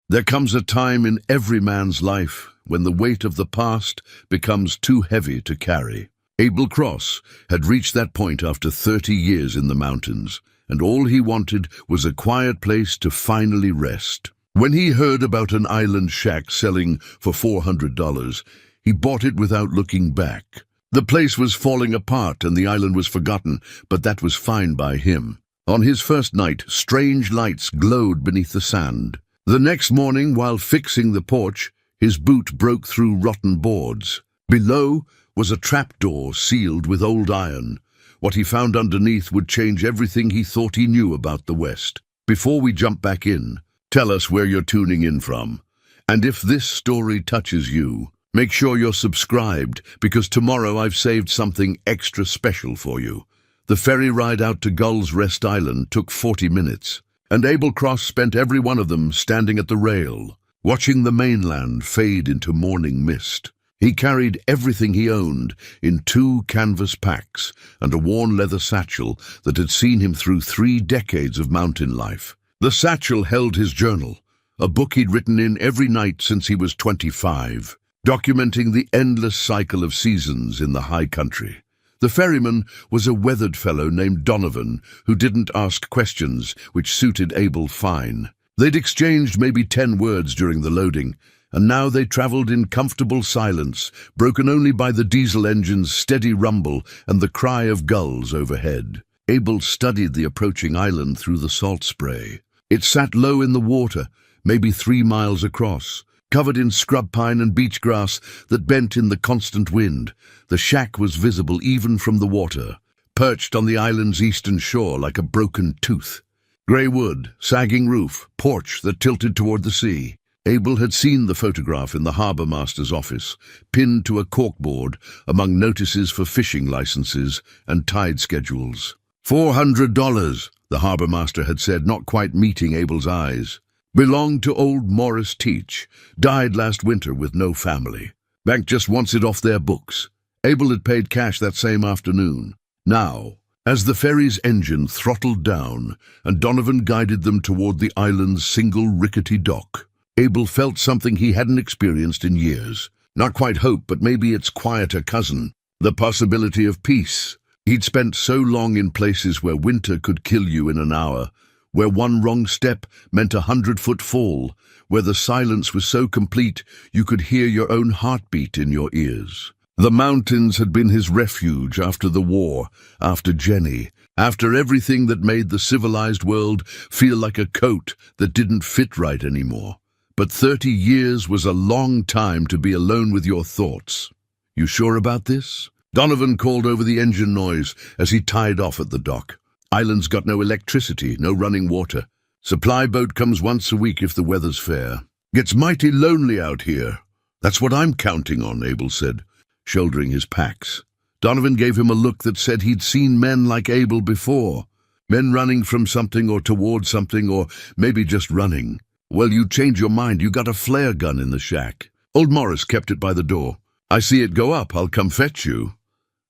There comes a time in every man's life when the weight of the past becomes too heavy to carry. Abel Cross had reached that point after 30 years in the mountains, and all he wanted was a quiet place to finally rest. When he heard about an island shack selling for $400, he bought it without looking back. The place was falling apart and the island was forgotten, but that was fine by him. On his first night, strange lights glowed beneath the sand. The next morning, while fixing the porch, his boot broke through rotten boards. Below was a trapdoor sealed with old iron. What he found underneath would change everything he thought he knew about the West. Before we jump back in, tell us where you're tuning in from. And if this story touches you, make sure you're subscribed, because tomorrow I've saved something extra special for you. The ferry ride out to Gull's Rest Island took 40 minutes. And Abel Cross spent every one of them standing at the rail, watching the mainland fade into morning mist. He carried everything he owned in 2 canvas packs and a worn leather satchel that had seen him through 3 decades of mountain life. The satchel held his journal, a book he'd written in every night since he was 25, documenting the endless cycle of seasons in the high country. The ferryman was a weathered fellow named Donovan who didn't ask questions, which suited Abel fine. They'd exchanged maybe 10 words during the loading, and now they traveled in comfortable silence, broken only by the diesel engine's steady rumble and the cry of gulls overhead. Abel studied the approaching island through the salt spray. It sat low in the water, maybe 3 miles across, covered in scrub pine and beach grass that bent in the constant wind. The shack was visible even from the water, perched on the island's eastern shore like a broken tooth. Grey wood, sagging roof, porch that tilted toward the sea. Abel had seen the photograph in the harbour master's office, pinned to a corkboard among notices for fishing licenses and tide schedules. $400, the harbour master had said, not quite meeting Abel's eyes. Belonged to old Morris Teach, died last winter with no family. Bank just wants it off their books. Abel had paid cash that same afternoon. Now, as the ferry's engine throttled down and Donovan guided them toward the island's single rickety dock, Abel felt something he hadn't experienced in years. Not quite hope, but maybe its quieter cousin, the possibility of peace. He'd spent so long in places where winter could kill you in an hour, where one wrong step meant a 100-foot fall, where the silence was so complete you could hear your own heartbeat in your ears. The mountains had been his refuge after the war, after Jenny, after everything that made the civilized world feel like a coat that didn't fit right anymore. But 30 years was a long time to be alone with your thoughts. You sure about this? Donovan called over the engine noise as he tied off at the dock. Island's got no electricity, no running water. Supply boat comes once a week if the weather's fair. Gets mighty lonely out here. That's what I'm counting on, Abel said, shouldering his packs. Donovan gave him a look that said he'd seen men like Abel before. Men running from something or toward something, or maybe just running. Well, you change your mind. You got a flare gun in the shack. Old Morris kept it by the door. I see it go up. I'll come fetch you.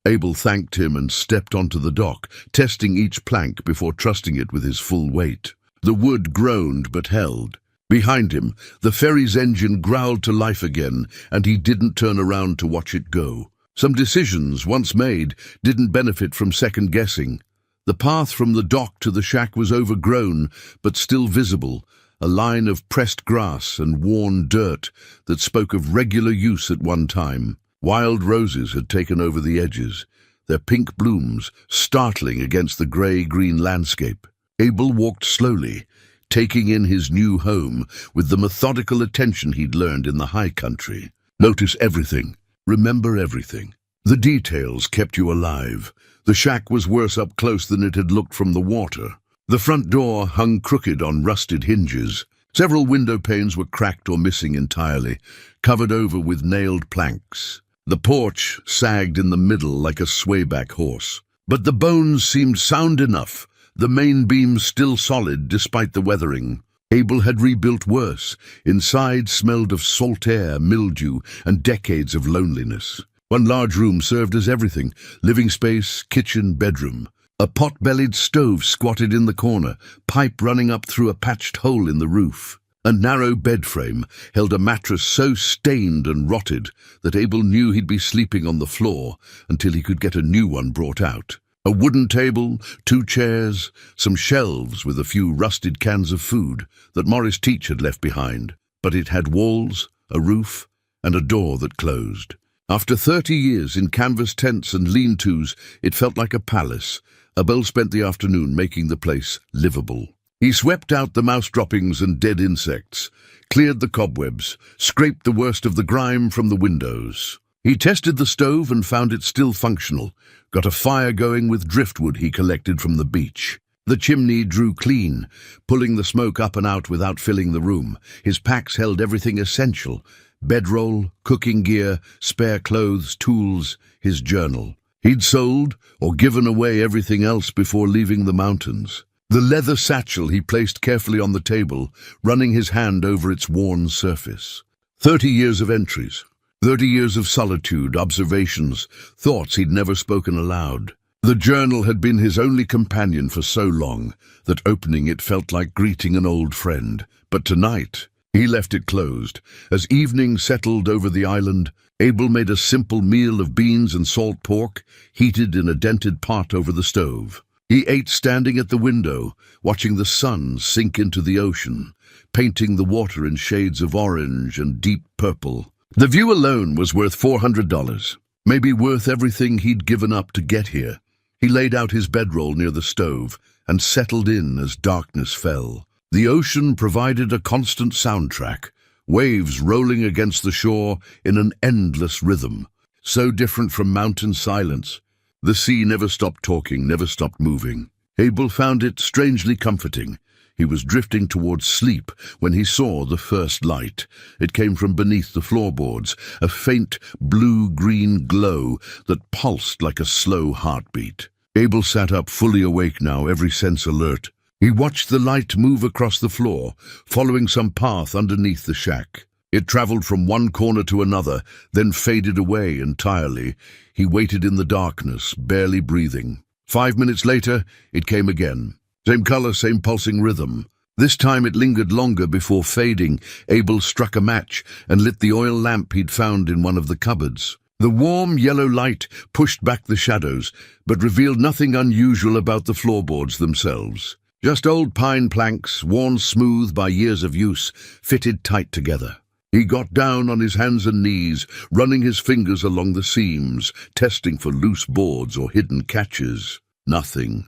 Abel thanked him and stepped onto the dock, testing each plank before trusting it with his full weight. The wood groaned but held. Behind him, the ferry's engine growled to life again, and he didn't turn around to watch it go. Some decisions, once made, didn't benefit from second-guessing. The path from the dock to the shack was overgrown, but still visible, a line of pressed grass and worn dirt that spoke of regular use at one time. Wild roses had taken over the edges, their pink blooms startling against the grey-green landscape. Abel walked slowly, taking in his new home with the methodical attention he'd learned in the high country. Notice everything. Remember everything. The details kept you alive. The shack was worse up close than it had looked from the water. The front door hung crooked on rusted hinges. Several window panes were cracked or missing entirely, covered over with nailed planks. The porch sagged in the middle like a swayback horse. But the bones seemed sound enough, the main beams still solid despite the weathering. Abel had rebuilt worse. Inside smelled of salt air, mildew, and decades of loneliness. One large room served as everything: living space, kitchen, bedroom. A pot-bellied stove squatted in the corner, pipe running up through a patched hole in the roof. A narrow bed frame held a mattress so stained and rotted that Abel knew he'd be sleeping on the floor until he could get a new one brought out. A wooden table, 2 chairs, some shelves with a few rusted cans of food that Morris Teach had left behind, but it had walls, a roof, and a door that closed. After 30 years in canvas tents and lean-tos, it felt like a palace. Abel spent the afternoon making the place livable. He swept out the mouse droppings and dead insects, cleared the cobwebs, scraped the worst of the grime from the windows. He tested the stove and found it still functional, got a fire going with driftwood he collected from the beach. The chimney drew clean, pulling the smoke up and out without filling the room. His packs held everything essential: bedroll, cooking gear, spare clothes, tools, his journal. He'd sold or given away everything else before leaving the mountains. The leather satchel he placed carefully on the table, running his hand over its worn surface. 30 years of entries. 30 years of solitude, observations, thoughts he'd never spoken aloud. The journal had been his only companion for so long that opening it felt like greeting an old friend. But tonight, he left it closed. As evening settled over the island, Abel made a simple meal of beans and salt pork, heated in a dented pot over the stove. He ate standing at the window, watching the sun sink into the ocean, painting the water in shades of orange and deep purple. The view alone was worth $400, maybe worth everything he'd given up to get here. He laid out his bedroll near the stove and settled in as darkness fell. The ocean provided a constant soundtrack, waves rolling against the shore in an endless rhythm, so different from mountain silence. The sea never stopped talking, never stopped moving. Abel found it strangely comforting. He was drifting towards sleep when he saw the first light. It came from beneath the floorboards, a faint blue-green glow that pulsed like a slow heartbeat. Abel sat up, fully awake now, every sense alert. He watched the light move across the floor, following some path underneath the shack. It traveled from one corner to another, then faded away entirely. He waited in the darkness, barely breathing. 5 minutes later, it came again. Same color, same pulsing rhythm. This time it lingered longer before fading. Abel struck a match and lit the oil lamp he'd found in one of the cupboards. The warm yellow light pushed back the shadows, but revealed nothing unusual about the floorboards themselves. Just old pine planks, worn smooth by years of use, fitted tight together. He got down on his hands and knees, running his fingers along the seams, testing for loose boards or hidden catches. Nothing.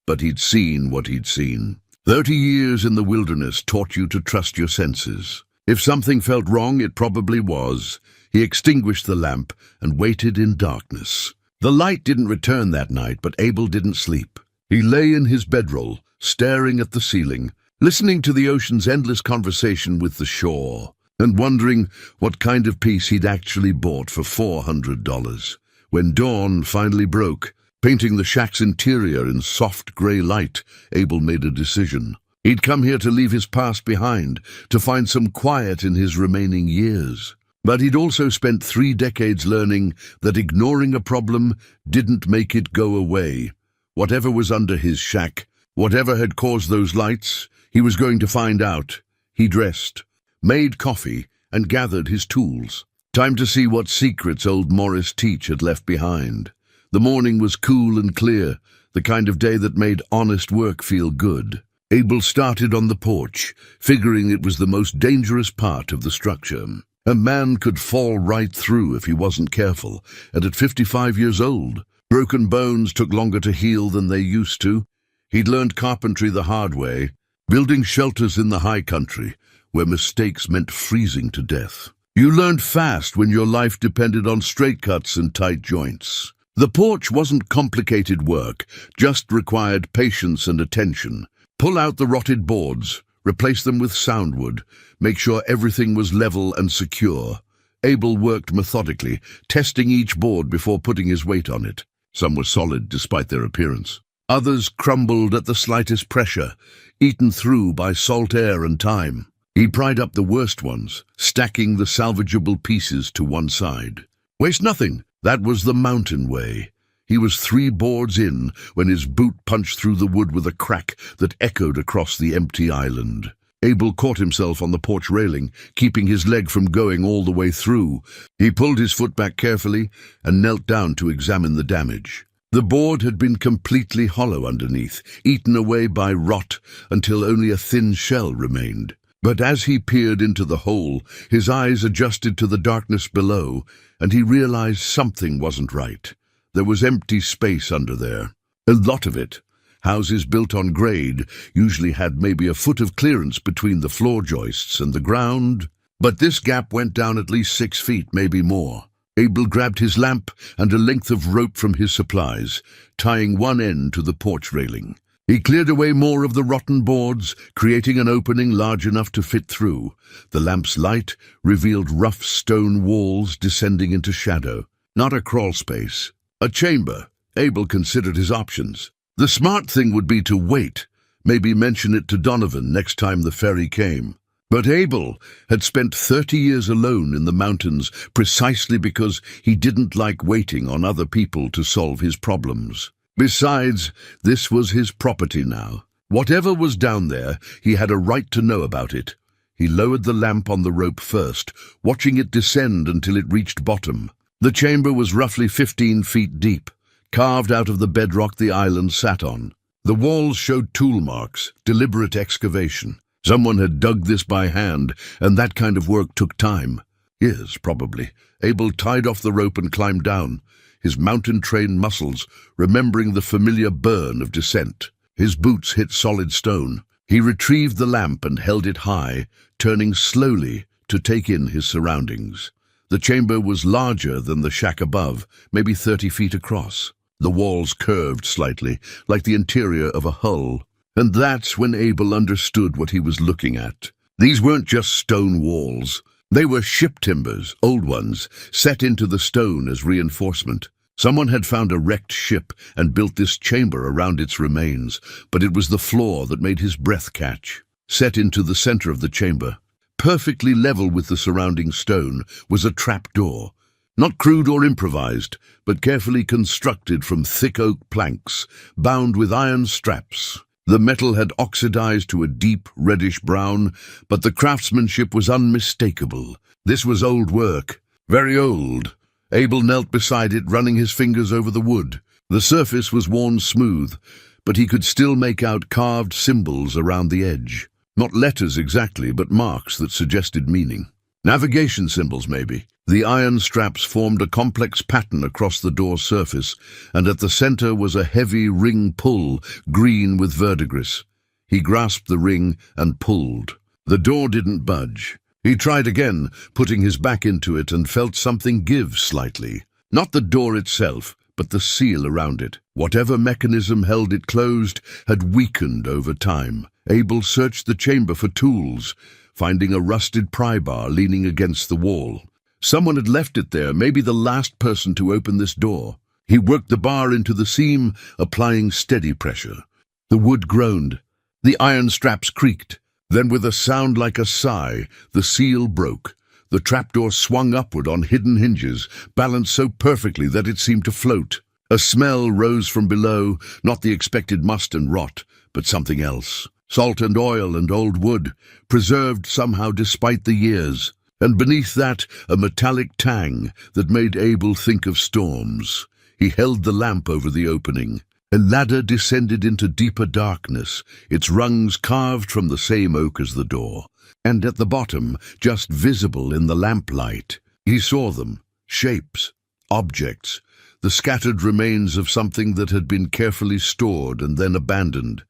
But he'd seen what he'd seen. 30 years in the wilderness taught you to trust your senses. If something felt wrong, it probably was. He extinguished the lamp and waited in darkness. The light didn't return that night, but Abel didn't sleep. He lay in his bedroll, staring at the ceiling, listening to the ocean's endless conversation with the shore, and wondering what kind of peace he'd actually bought for $400. When dawn finally broke, painting the shack's interior in soft grey light, Abel made a decision. He'd come here to leave his past behind, to find some quiet in his remaining years. But he'd also spent 3 decades learning that ignoring a problem didn't make it go away. Whatever was under his shack, whatever had caused those lights, he was going to find out. He dressed, made coffee, and gathered his tools. Time to see what secrets old Morris Teach had left behind. The morning was cool and clear, the kind of day that made honest work feel good. Abel started on the porch, figuring it was the most dangerous part of the structure. A man could fall right through if he wasn't careful, and at 55 years old, broken bones took longer to heal than they used to. He'd learned carpentry the hard way, building shelters in the high country, where mistakes meant freezing to death. You learned fast when your life depended on straight cuts and tight joints. The porch wasn't complicated work, just required patience and attention. Pull out the rotted boards, replace them with soundwood, make sure everything was level and secure. Abel worked methodically, testing each board before putting his weight on it. Some were solid despite their appearance. Others crumbled at the slightest pressure, eaten through by salt air and time. He pried up the worst ones, stacking the salvageable pieces to one side. Waste nothing. That was the mountain way. He was 3 boards in when his boot punched through the wood with a crack that echoed across the empty island. Abel caught himself on the porch railing, keeping his leg from going all the way through. He pulled his foot back carefully and knelt down to examine the damage. The board had been completely hollow underneath, eaten away by rot until only a thin shell remained. But as he peered into the hole, his eyes adjusted to the darkness below, and he realized something wasn't right. There was empty space under there. A lot of it. Houses built on grade usually had maybe a foot of clearance between the floor joists and the ground, but this gap went down at least 6 feet, maybe more. Abel grabbed his lamp and a length of rope from his supplies, tying one end to the porch railing. He cleared away more of the rotten boards, creating an opening large enough to fit through. The lamp's light revealed rough stone walls descending into shadow. Not a crawl space. A chamber. Abel considered his options. The smart thing would be to wait, maybe mention it to Donovan next time the ferry came. But Abel had spent 30 years alone in the mountains precisely because he didn't like waiting on other people to solve his problems. Besides, this was his property now. Whatever was down there, he had a right to know about it. He lowered the lamp on the rope first, watching it descend until it reached bottom. The chamber was roughly 15 feet deep, carved out of the bedrock the island sat on. The walls showed tool marks, deliberate excavation. Someone had dug this by hand, and that kind of work took time. Years, probably. Abel tied off the rope and climbed down, his mountain-trained muscles remembering the familiar burn of descent. His boots hit solid stone. He retrieved the lamp and held it high, turning slowly to take in his surroundings. The chamber was larger than the shack above, maybe 30 feet across. The walls curved slightly, like the interior of a hull. And that's when Abel understood what he was looking at. These weren't just stone walls. They were ship timbers, old ones, set into the stone as reinforcement. Someone had found a wrecked ship and built this chamber around its remains, but it was the floor that made his breath catch. Set into the center of the chamber, perfectly level with the surrounding stone, was a trapdoor. Not crude or improvised, but carefully constructed from thick oak planks, bound with iron straps. The metal had oxidized to a deep reddish brown, but the craftsmanship was unmistakable. This was old work, very old. Abel knelt beside it, running his fingers over the wood. The surface was worn smooth, but he could still make out carved symbols around the edge. Not letters exactly, but marks that suggested meaning. Navigation symbols, maybe. The iron straps formed a complex pattern across the door's surface, and at the center was a heavy ring pull, green with verdigris. He grasped the ring and pulled. The door didn't budge. He tried again, putting his back into it, and felt something give slightly. Not the door itself, but the seal around it. Whatever mechanism held it closed had weakened over time. Abel searched the chamber for tools, finding a rusted pry bar leaning against the wall. Someone had left it there, maybe the last person to open this door. He worked the bar into the seam, applying steady pressure. The wood groaned. The iron straps creaked. Then with a sound like a sigh, the seal broke. The trapdoor swung upward on hidden hinges, balanced so perfectly that it seemed to float. A smell rose from below, not the expected must and rot, but something else. Salt and oil and old wood, preserved somehow despite the years. And beneath that, a metallic tang that made Abel think of storms. He held the lamp over the opening. A ladder descended into deeper darkness, its rungs carved from the same oak as the door. And at the bottom, just visible in the lamplight, he saw them, shapes, objects, the scattered remains of something that had been carefully stored and then abandoned.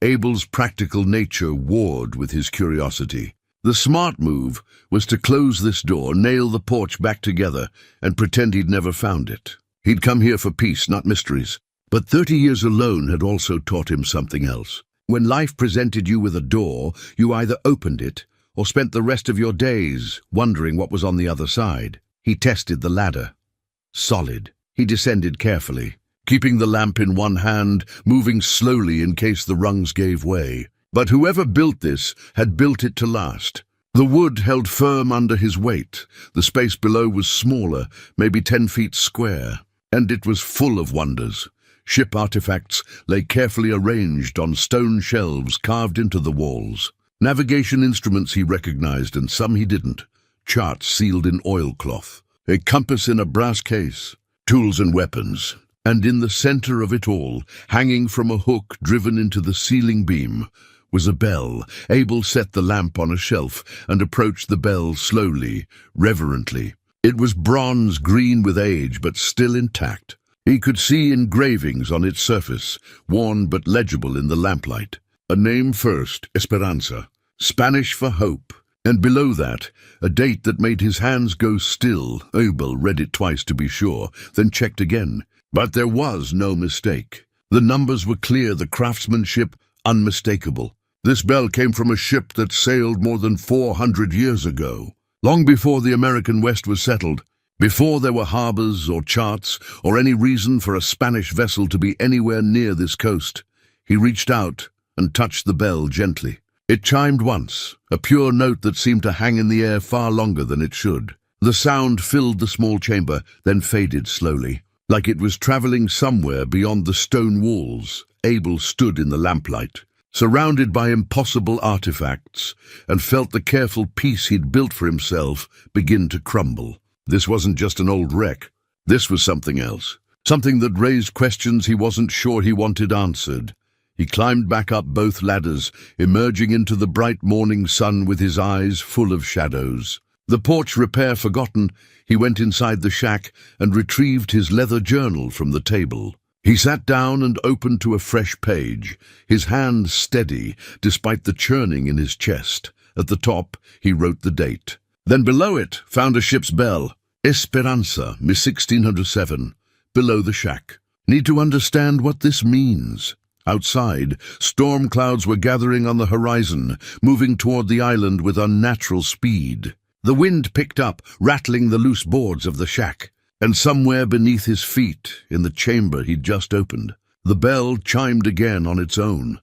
Abel's practical nature warred with his curiosity. The smart move was to close this door, nail the porch back together, and pretend he'd never found it. He'd come here for peace, not mysteries. But 30 years alone had also taught him something else. When life presented you with a door, you either opened it or spent the rest of your days wondering what was on the other side. He tested the ladder. Solid. He descended carefully, keeping the lamp in one hand, moving slowly in case the rungs gave way. But whoever built this had built it to last. The wood held firm under his weight. The space below was smaller, maybe 10 feet square, and it was full of wonders. Ship artifacts lay carefully arranged on stone shelves carved into the walls. Navigation instruments he recognized and some he didn't. Charts sealed in oilcloth. A compass in a brass case. Tools and weapons. And in the center of it all, hanging from a hook driven into the ceiling beam, was a bell. Abel set the lamp on a shelf and approached the bell slowly, reverently. It was bronze green with age, but still intact. He could see engravings on its surface, worn but legible in the lamplight. A name first, Esperanza, Spanish for hope, and below that, a date that made his hands go still. Abel read it twice to be sure, then checked again. But there was no mistake. The numbers were clear, the craftsmanship unmistakable. This bell came from a ship that sailed more than 400 years ago, long before the American West was settled, before there were harbors or charts or any reason for a Spanish vessel to be anywhere near this coast. He reached out and touched the bell gently. It chimed once, a pure note that seemed to hang in the air far longer than it should. The sound filled the small chamber, then faded slowly, like it was traveling somewhere beyond the stone walls. Abel stood in the lamplight, surrounded by impossible artifacts, and felt the careful peace he'd built for himself begin to crumble. This wasn't just an old wreck. This was something else, something that raised questions he wasn't sure he wanted answered. He climbed back up both ladders, emerging into the bright morning sun with his eyes full of shadows. The porch repair forgotten, he went inside the shack and retrieved his leather journal from the table. He sat down and opened to a fresh page, his hand steady despite the churning in his chest. At the top, he wrote the date. Then below it, found a ship's bell. Esperanza, Miss 1607, below the shack. Need to understand what this means. Outside, storm clouds were gathering on the horizon, moving toward the island with unnatural speed. The wind picked up, rattling the loose boards of the shack. And somewhere beneath his feet, in the chamber he'd just opened, the bell chimed again on its own.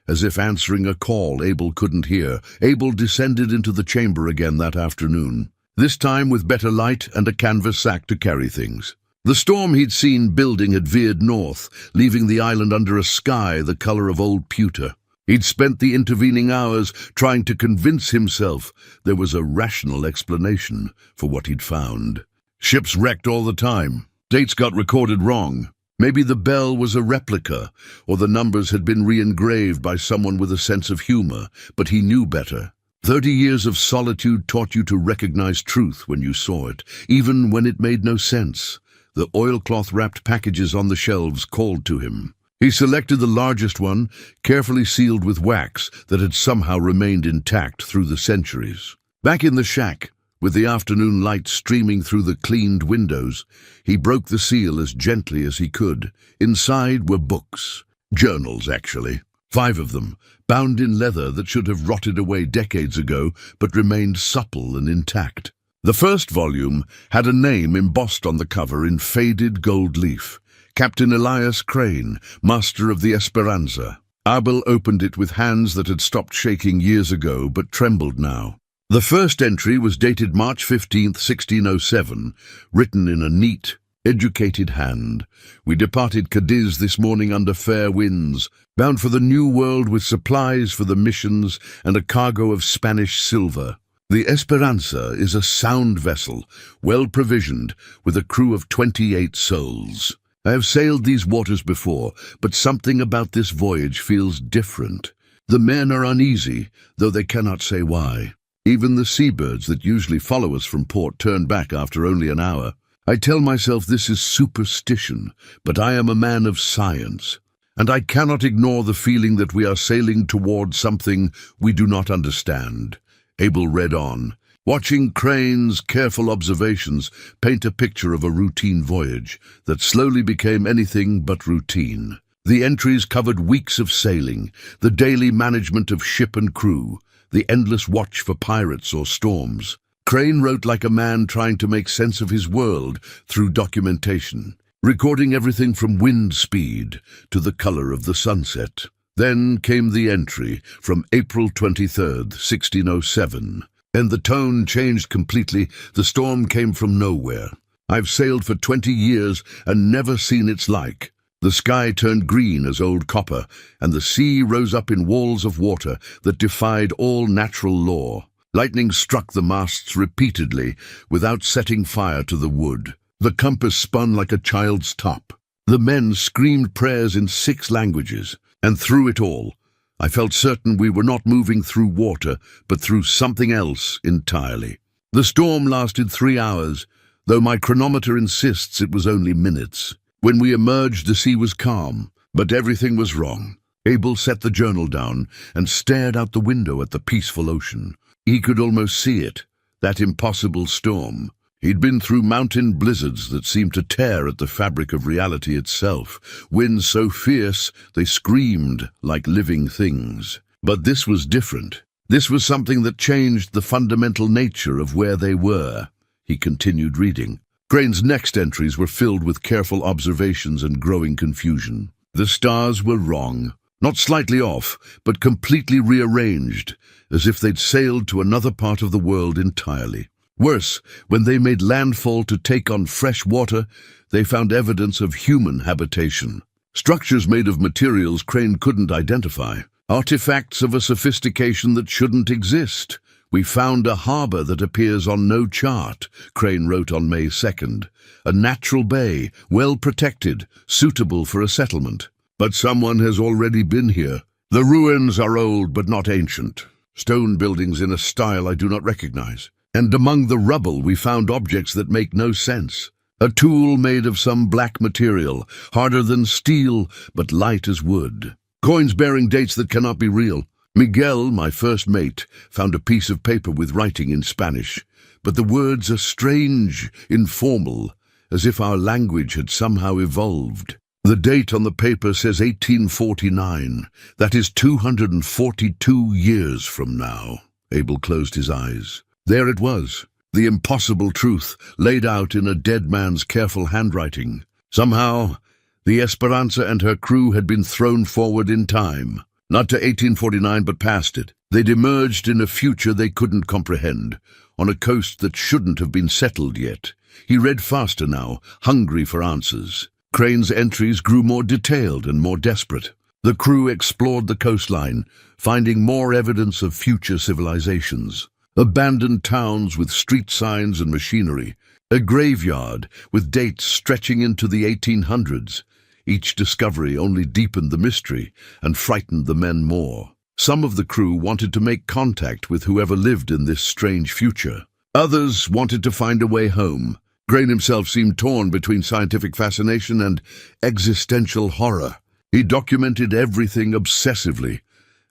As if answering a call Abel couldn't hear, Abel descended into the chamber again that afternoon, this time with better light and a canvas sack to carry things. The storm he'd seen building had veered north, leaving the island under a sky the color of old pewter. He'd spent the intervening hours trying to convince himself there was a rational explanation for what he'd found. Ships wrecked all the time. Dates got recorded wrong. Maybe the bell was a replica, or the numbers had been re-engraved by someone with a sense of humor, but he knew better. 30 years of solitude taught you to recognize truth when you saw it, even when it made no sense. The oilcloth-wrapped packages on the shelves called to him. He selected the largest one, carefully sealed with wax that had somehow remained intact through the centuries. Back in the shack, with the afternoon light streaming through the cleaned windows, he broke the seal as gently as he could. Inside were books. Journals, actually. 5 of them, bound in leather that should have rotted away decades ago, but remained supple and intact. The first volume had a name embossed on the cover in faded gold leaf. Captain Elias Crane, master of the Esperanza. Abel opened it with hands that had stopped shaking years ago, but trembled now. The first entry was dated March 15, 1607, written in a neat, educated hand. We departed Cadiz this morning under fair winds, bound for the New World with supplies for the missions and a cargo of Spanish silver. The Esperanza is a sound vessel, well provisioned, with a crew of 28 souls. I have sailed these waters before, but something about this voyage feels different. The men are uneasy, though they cannot say why. Even the seabirds that usually follow us from port turn back after only an hour. I tell myself this is superstition, but I am a man of science, and I cannot ignore the feeling that we are sailing toward something we do not understand. Abel read on, watching Crane's careful observations paint a picture of a routine voyage that slowly became anything but routine. The entries covered weeks of sailing, the daily management of ship and crew, the endless watch for pirates or storms. Crane wrote like a man trying to make sense of his world through documentation, recording everything from wind speed to the color of the sunset. Then came the entry from April 23rd, 1607, and the tone changed completely. The storm came from nowhere. I've sailed for 20 years and never seen its like. The sky turned green as old copper, and the sea rose up in walls of water that defied all natural law. Lightning struck the masts repeatedly, without setting fire to the wood. The compass spun like a child's top. The men screamed prayers in 6 languages, and through it all, I felt certain we were not moving through water, but through something else entirely. The storm lasted 3 hours, though my chronometer insists it was only minutes. When we emerged, the sea was calm, but everything was wrong. Abel set the journal down and stared out the window at the peaceful ocean. He could almost see it, that impossible storm. He'd been through mountain blizzards that seemed to tear at the fabric of reality itself, winds so fierce they screamed like living things. But this was different. This was something that changed the fundamental nature of where they were. He continued reading. Crane's next entries were filled with careful observations and growing confusion. The stars were wrong, not slightly off, but completely rearranged, as if they'd sailed to another part of the world entirely. Worse, when they made landfall to take on fresh water, they found evidence of human habitation. Structures made of materials Crane couldn't identify. Artifacts of a sophistication that shouldn't exist. We found a harbor that appears on no chart, Crane wrote on May 2nd. A natural bay, well protected, suitable for a settlement. But someone has already been here. The ruins are old but not ancient. Stone buildings in a style I do not recognize. And among the rubble we found objects that make no sense. A tool made of some black material, harder than steel, but light as wood. Coins bearing dates that cannot be real. Miguel, my first mate, found a piece of paper with writing in Spanish, but the words are strange, informal, as if our language had somehow evolved. The date on the paper says 1849. That is 242 years from now. Abel closed his eyes. There it was, the impossible truth, laid out in a dead man's careful handwriting. Somehow, the Esperanza and her crew had been thrown forward in time, not to 1849 but past it. They'd emerged in a future they couldn't comprehend, on a coast that shouldn't have been settled yet. He read faster now, hungry for answers. Crane's entries grew more detailed and more desperate. The crew explored the coastline, finding more evidence of future civilizations. Abandoned towns with street signs and machinery, a graveyard with dates stretching into the 1800s. Each discovery only deepened the mystery and frightened the men more. Some of the crew wanted to make contact with whoever lived in this strange future. Others wanted to find a way home. Crane himself seemed torn between scientific fascination and existential horror. He documented everything obsessively,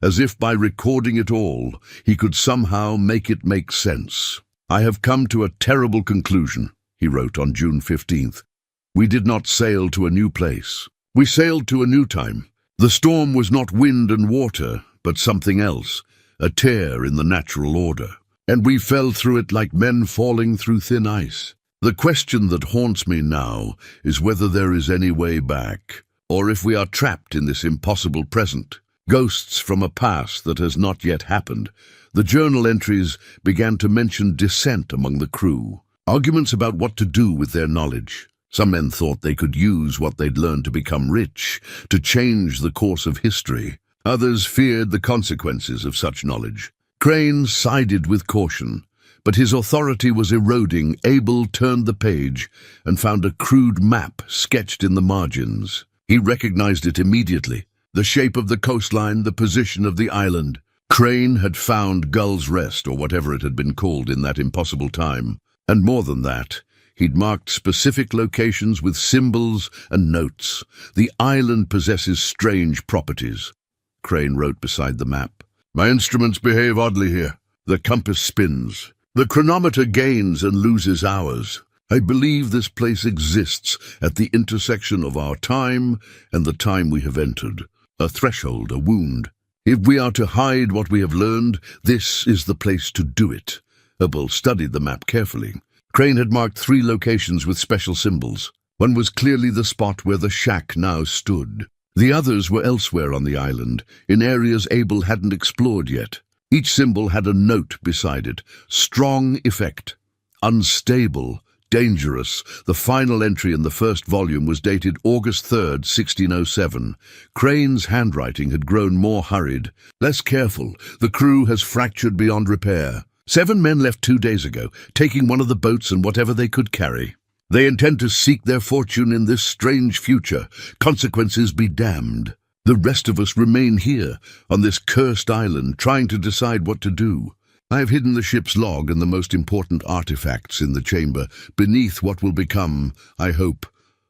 as if by recording it all, he could somehow make it make sense. I have come to a terrible conclusion, he wrote on June 15th. We did not sail to a new place. We sailed to a new time. The storm was not wind and water, but something else, a tear in the natural order. And we fell through it like men falling through thin ice. The question that haunts me now is whether there is any way back, or if we are trapped in this impossible present. Ghosts from a past that has not yet happened. The journal entries began to mention dissent among the crew, arguments about what to do with their knowledge. Some men thought they could use what they'd learned to become rich, to change the course of history. Others feared the consequences of such knowledge. Crane sided with caution, but his authority was eroding. Abel turned the page and found a crude map sketched in the margins. He recognized it immediately. The shape of the coastline, the position of the island. Crane had found Gull's Rest, or whatever it had been called in that impossible time. And more than that, he'd marked specific locations with symbols and notes. The island possesses strange properties. Crane wrote beside the map. My instruments behave oddly here. The compass spins. The chronometer gains and loses hours. I believe this place exists at the intersection of our time and the time we have entered. A threshold, a wound. If we are to hide what we have learned, this is the place to do it. Abel studied the map carefully. Crane had marked 3 locations with special symbols. One was clearly the spot where the shack now stood. The others were elsewhere on the island, in areas Abel hadn't explored yet. Each symbol had a note beside it. Strong effect. Unstable. dangerous. The final entry in the first volume was dated August 3rd, 1607. Crane's handwriting had grown more hurried, less careful. The crew has fractured beyond repair. 7 men left 2 days ago, taking one of the boats and whatever they could carry. They intend to seek their fortune in this strange future. Consequences be damned. The rest of us remain here, on this cursed island, trying to decide what to do. I have hidden the ship's log and the most important artifacts in the chamber, beneath what will become, I hope,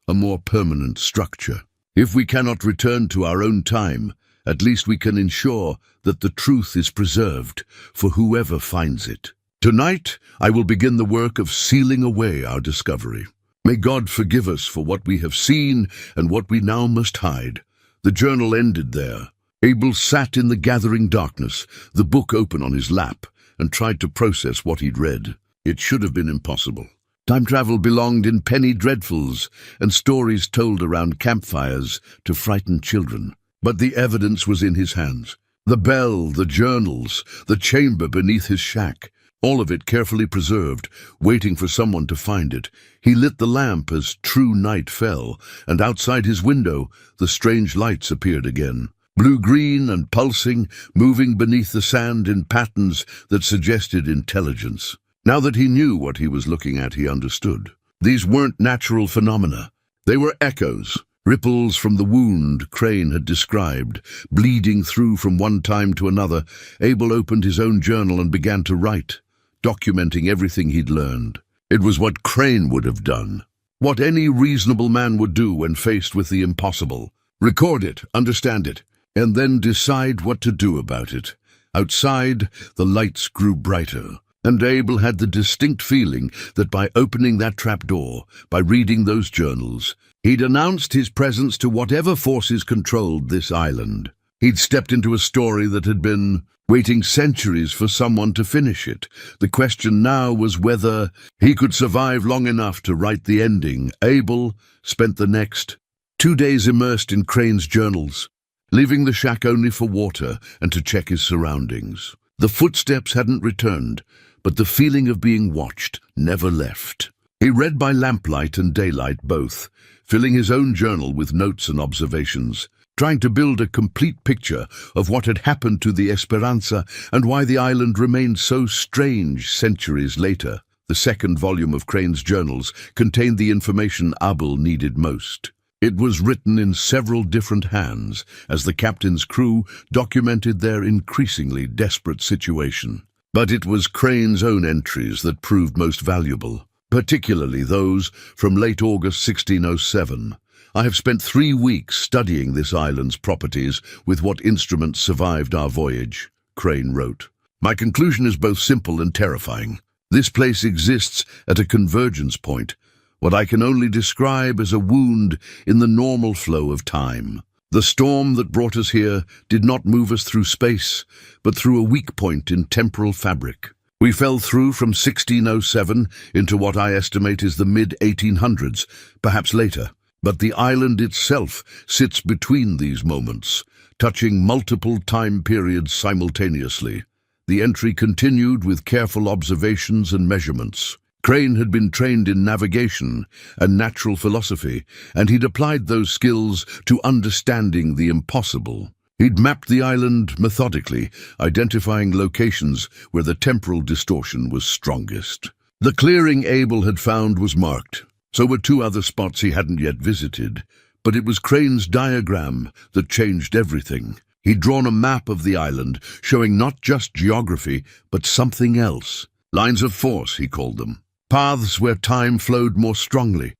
a more permanent structure. If we cannot return to our own time, at least we can ensure that the truth is preserved for whoever finds it. Tonight, I will begin the work of sealing away our discovery. May God forgive us for what we have seen and what we now must hide. The journal ended there. Abel sat in the gathering darkness, the book open on his lap, and tried to process what he'd read. It should have been impossible. Time travel belonged in penny dreadfuls and stories told around campfires to frighten children. But the evidence was in his hands. The bell, the journals, the chamber beneath his shack. All of it carefully preserved, waiting for someone to find it. He lit the lamp as true night fell, and outside his window the strange lights appeared again. Blue-green and pulsing, moving beneath the sand in patterns that suggested intelligence. Now that he knew what he was looking at, he understood. These weren't natural phenomena. They were echoes. Ripples from the wound Crane had described, bleeding through from one time to another. Abel opened his own journal and began to write, documenting everything he'd learned. It was what Crane would have done, what any reasonable man would do when faced with the impossible. Record it, understand it, and then decide what to do about it. Outside, the lights grew brighter, and Abel had the distinct feeling that by opening that trapdoor, by reading those journals, he'd announced his presence to whatever forces controlled this island. He'd stepped into a story that had been waiting centuries for someone to finish it. The question now was whether he could survive long enough to write the ending. Abel spent the next 2 days immersed in Crane's journals, leaving the shack only for water and to check his surroundings. The footsteps hadn't returned, but the feeling of being watched never left. He read by lamplight and daylight both, filling his own journal with notes and observations, trying to build a complete picture of what had happened to the Esperanza and why the island remained so strange centuries later. The second volume of Crane's journals contained the information Abel needed most. It was written in several different hands as the captain's crew documented their increasingly desperate situation. But it was Crane's own entries that proved most valuable, particularly those from late August 1607. I have spent 3 weeks studying this island's properties with what instruments survived our voyage, Crane wrote. My conclusion is both simple and terrifying. This place exists at a convergence point, what I can only describe as a wound in the normal flow of time. The storm that brought us here did not move us through space, but through a weak point in temporal fabric. We fell through from 1607 into what I estimate is the mid-1800s, perhaps later. But the island itself sits between these moments, touching multiple time periods simultaneously. The entry continued with careful observations and measurements. Crane had been trained in navigation and natural philosophy, and he'd applied those skills to understanding the impossible. He'd mapped the island methodically, identifying locations where the temporal distortion was strongest. The clearing Abel had found was marked. So were 2 other spots he hadn't yet visited, but it was Crane's diagram that changed everything. He'd drawn a map of the island, showing not just geography, but something else. Lines of force, he called them. Paths where time flowed more strongly,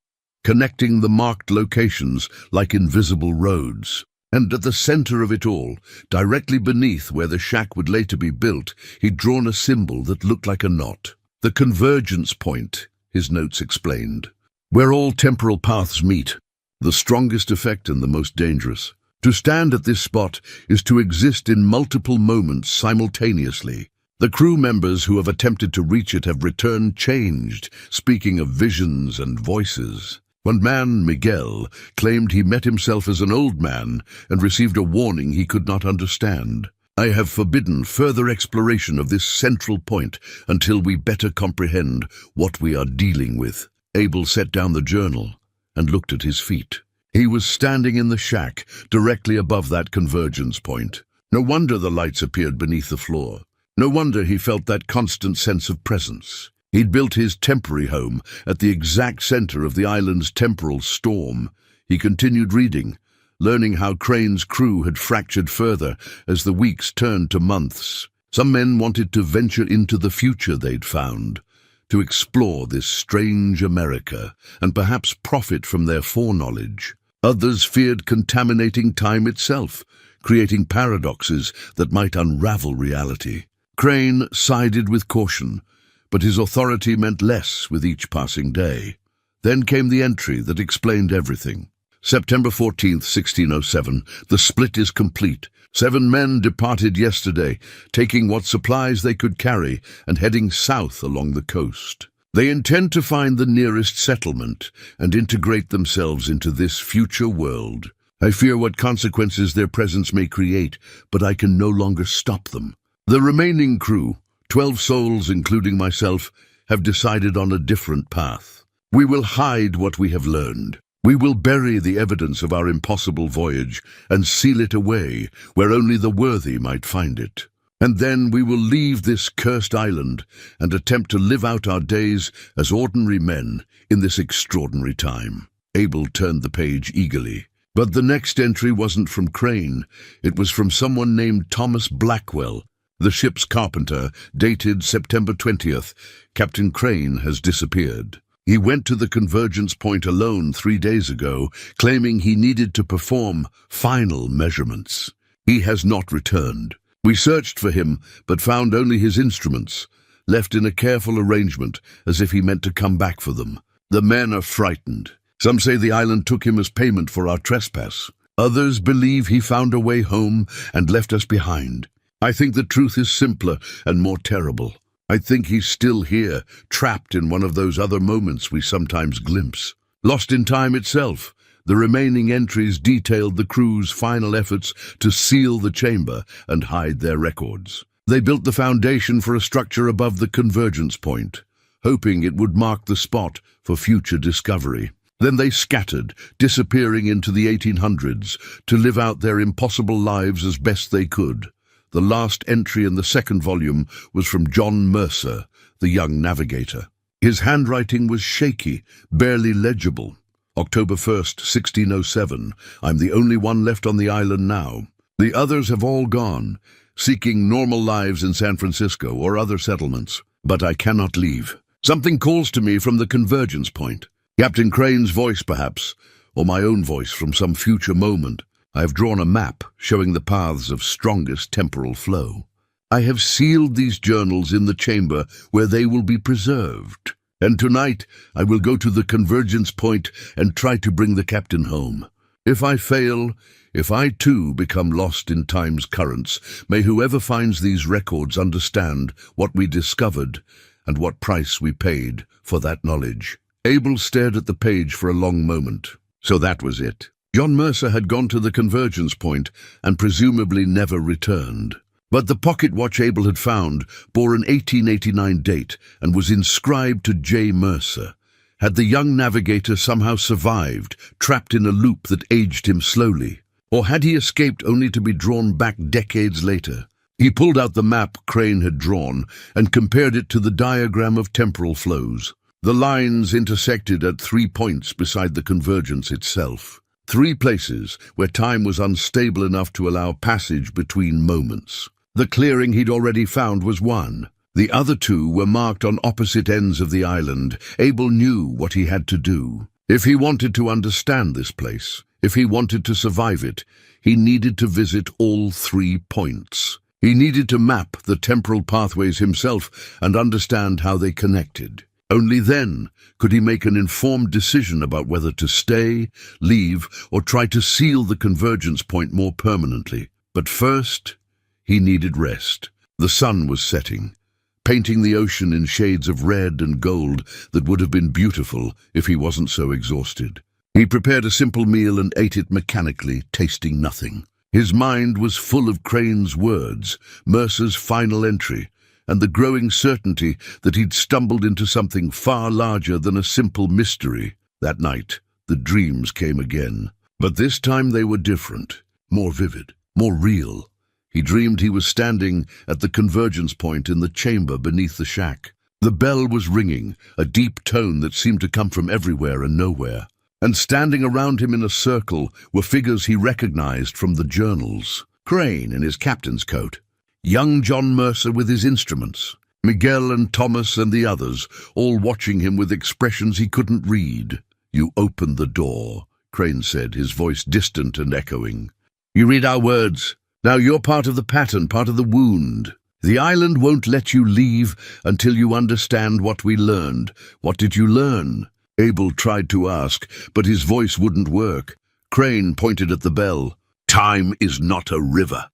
connecting the marked locations like invisible roads. And at the center of it all, directly beneath where the shack would later be built, he'd drawn a symbol that looked like a knot. The convergence point, his notes explained. Where all temporal paths meet, the strongest effect and the most dangerous. To stand at this spot is to exist in multiple moments simultaneously. The crew members who have attempted to reach it have returned changed, speaking of visions and voices. One man, Miguel, claimed he met himself as an old man and received a warning he could not understand. I have forbidden further exploration of this central point until we better comprehend what we are dealing with. Abel set down the journal and looked at his feet. He was standing in the shack, directly above that convergence point. No wonder the lights appeared beneath the floor. No wonder he felt that constant sense of presence. He'd built his temporary home at the exact center of the island's temporal storm. He continued reading, learning how Crane's crew had fractured further as the weeks turned to months. Some men wanted to venture into the future they'd found, to explore this strange America and perhaps profit from their foreknowledge. Others feared contaminating time itself, creating paradoxes that might unravel reality. Crane sided with caution, but his authority meant less with each passing day. Then came the entry that explained everything. September 14th, 1607, the split is complete. 7 men departed yesterday, taking what supplies they could carry and heading south along the coast. They intend to find the nearest settlement and integrate themselves into this future world. I fear what consequences their presence may create, but I can no longer stop them. The remaining crew, 12 souls including myself, have decided on a different path. We will hide what we have learned. We will bury the evidence of our impossible voyage and seal it away where only the worthy might find it. And then we will leave this cursed island and attempt to live out our days as ordinary men in this extraordinary time. Abel turned the page eagerly. But the next entry wasn't from Crane. It was from someone named Thomas Blackwell, the ship's carpenter, dated September 20th. Captain Crane has disappeared. He went to the convergence point alone 3 days ago, claiming he needed to perform final measurements. He has not returned. We searched for him, but found only his instruments, left in a careful arrangement as if he meant to come back for them. The men are frightened. Some say the island took him as payment for our trespass. Others believe he found a way home and left us behind. I think the truth is simpler and more terrible. I think he's still here, trapped in one of those other moments we sometimes glimpse. Lost in time itself, the remaining entries detailed the crew's final efforts to seal the chamber and hide their records. They built the foundation for a structure above the convergence point, hoping it would mark the spot for future discovery. Then they scattered, disappearing into the 1800s to live out their impossible lives as best they could. The last entry in the second volume was from John Mercer, the young navigator. His handwriting was shaky, barely legible. October 1st, 1607. I'm the only one left on the island now. The others have all gone, seeking normal lives in San Francisco or other settlements. But I cannot leave. Something calls to me from the convergence point. Captain Crane's voice, perhaps, or my own voice from some future moment. I have drawn a map showing the paths of strongest temporal flow. I have sealed these journals in the chamber where they will be preserved. And tonight I will go to the convergence point and try to bring the captain home. If I fail, if I too become lost in time's currents, may whoever finds these records understand what we discovered and what price we paid for that knowledge. Abel stared at the page for a long moment. So that was it. John Mercer had gone to the convergence point and presumably never returned. But the pocket watch Abel had found bore an 1889 date and was inscribed to J. Mercer. Had the young navigator somehow survived, trapped in a loop that aged him slowly? Or had he escaped only to be drawn back decades later? He pulled out the map Crane had drawn and compared it to the diagram of temporal flows. The lines intersected at 3 points beside the convergence itself. 3 places where time was unstable enough to allow passage between moments. The clearing he'd already found was one. The other 2 were marked on opposite ends of the island. Abel knew what he had to do. If he wanted to understand this place, if he wanted to survive it, he needed to visit all 3 points. He needed to map the temporal pathways himself and understand how they connected. Only then could he make an informed decision about whether to stay, leave, or try to seal the convergence point more permanently. But first, he needed rest. The sun was setting, painting the ocean in shades of red and gold that would have been beautiful if he wasn't so exhausted. He prepared a simple meal and ate it mechanically, tasting nothing. His mind was full of Crane's words, Mercer's final entry, and the growing certainty that he'd stumbled into something far larger than a simple mystery. That night, the dreams came again. But this time they were different, more vivid, more real. He dreamed he was standing at the convergence point in the chamber beneath the shack. The bell was ringing, a deep tone that seemed to come from everywhere and nowhere. And standing around him in a circle were figures he recognized from the journals. Crane in his captain's coat, young John Mercer with his instruments, Miguel and Thomas and the others, all watching him with expressions he couldn't read. "You opened the door," Crane said, his voice distant and echoing. "You read our words. Now you're part of the pattern, part of the wound. The island won't let you leave until you understand what we learned." "What did you learn?" Abel tried to ask, but his voice wouldn't work. Crane pointed at the bell. "Time is not a river.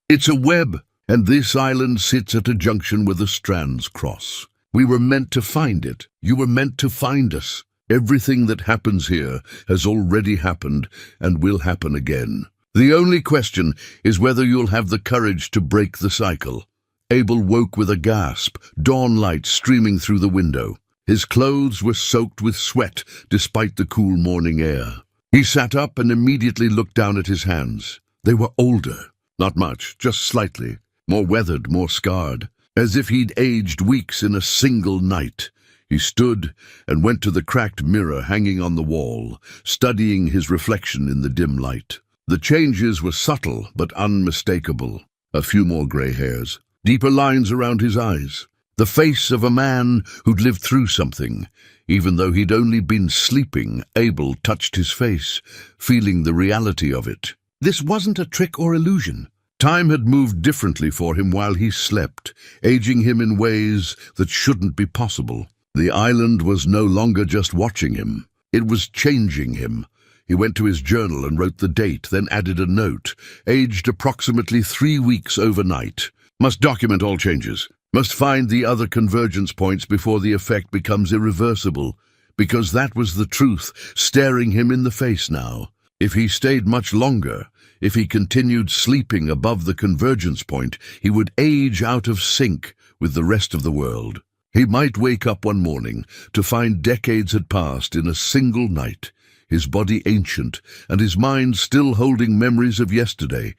It's a web, and this island sits at a junction where the strands cross. We were meant to find it. You were meant to find us. Everything that happens here has already happened and will happen again. The only question is whether you'll have the courage to break the cycle." Abel woke with a gasp, dawn light streaming through the window. His clothes were soaked with sweat despite the cool morning air. He sat up and immediately looked down at his hands. They were older, not much, just slightly, more weathered, more scarred, as if he'd aged weeks in a single night. He stood and went to the cracked mirror hanging on the wall, studying his reflection in the dim light. The changes were subtle but unmistakable. A few more grey hairs, deeper lines around his eyes. The face of a man who'd lived through something. Even though he'd only been sleeping, Abel touched his face, feeling the reality of it. This wasn't a trick or illusion. Time had moved differently for him while he slept, aging him in ways that shouldn't be possible. The island was no longer just watching him. It was changing him. He went to his journal and wrote the date, then added a note. Aged approximately 3 weeks overnight. Must document all changes. Must find the other convergence points before the effect becomes irreversible, because that was the truth staring him in the face now. If he stayed much longer, if he continued sleeping above the convergence point, he would age out of sync with the rest of the world. He might wake up one morning to find decades had passed in a single night, his body ancient and his mind still holding memories of yesterday,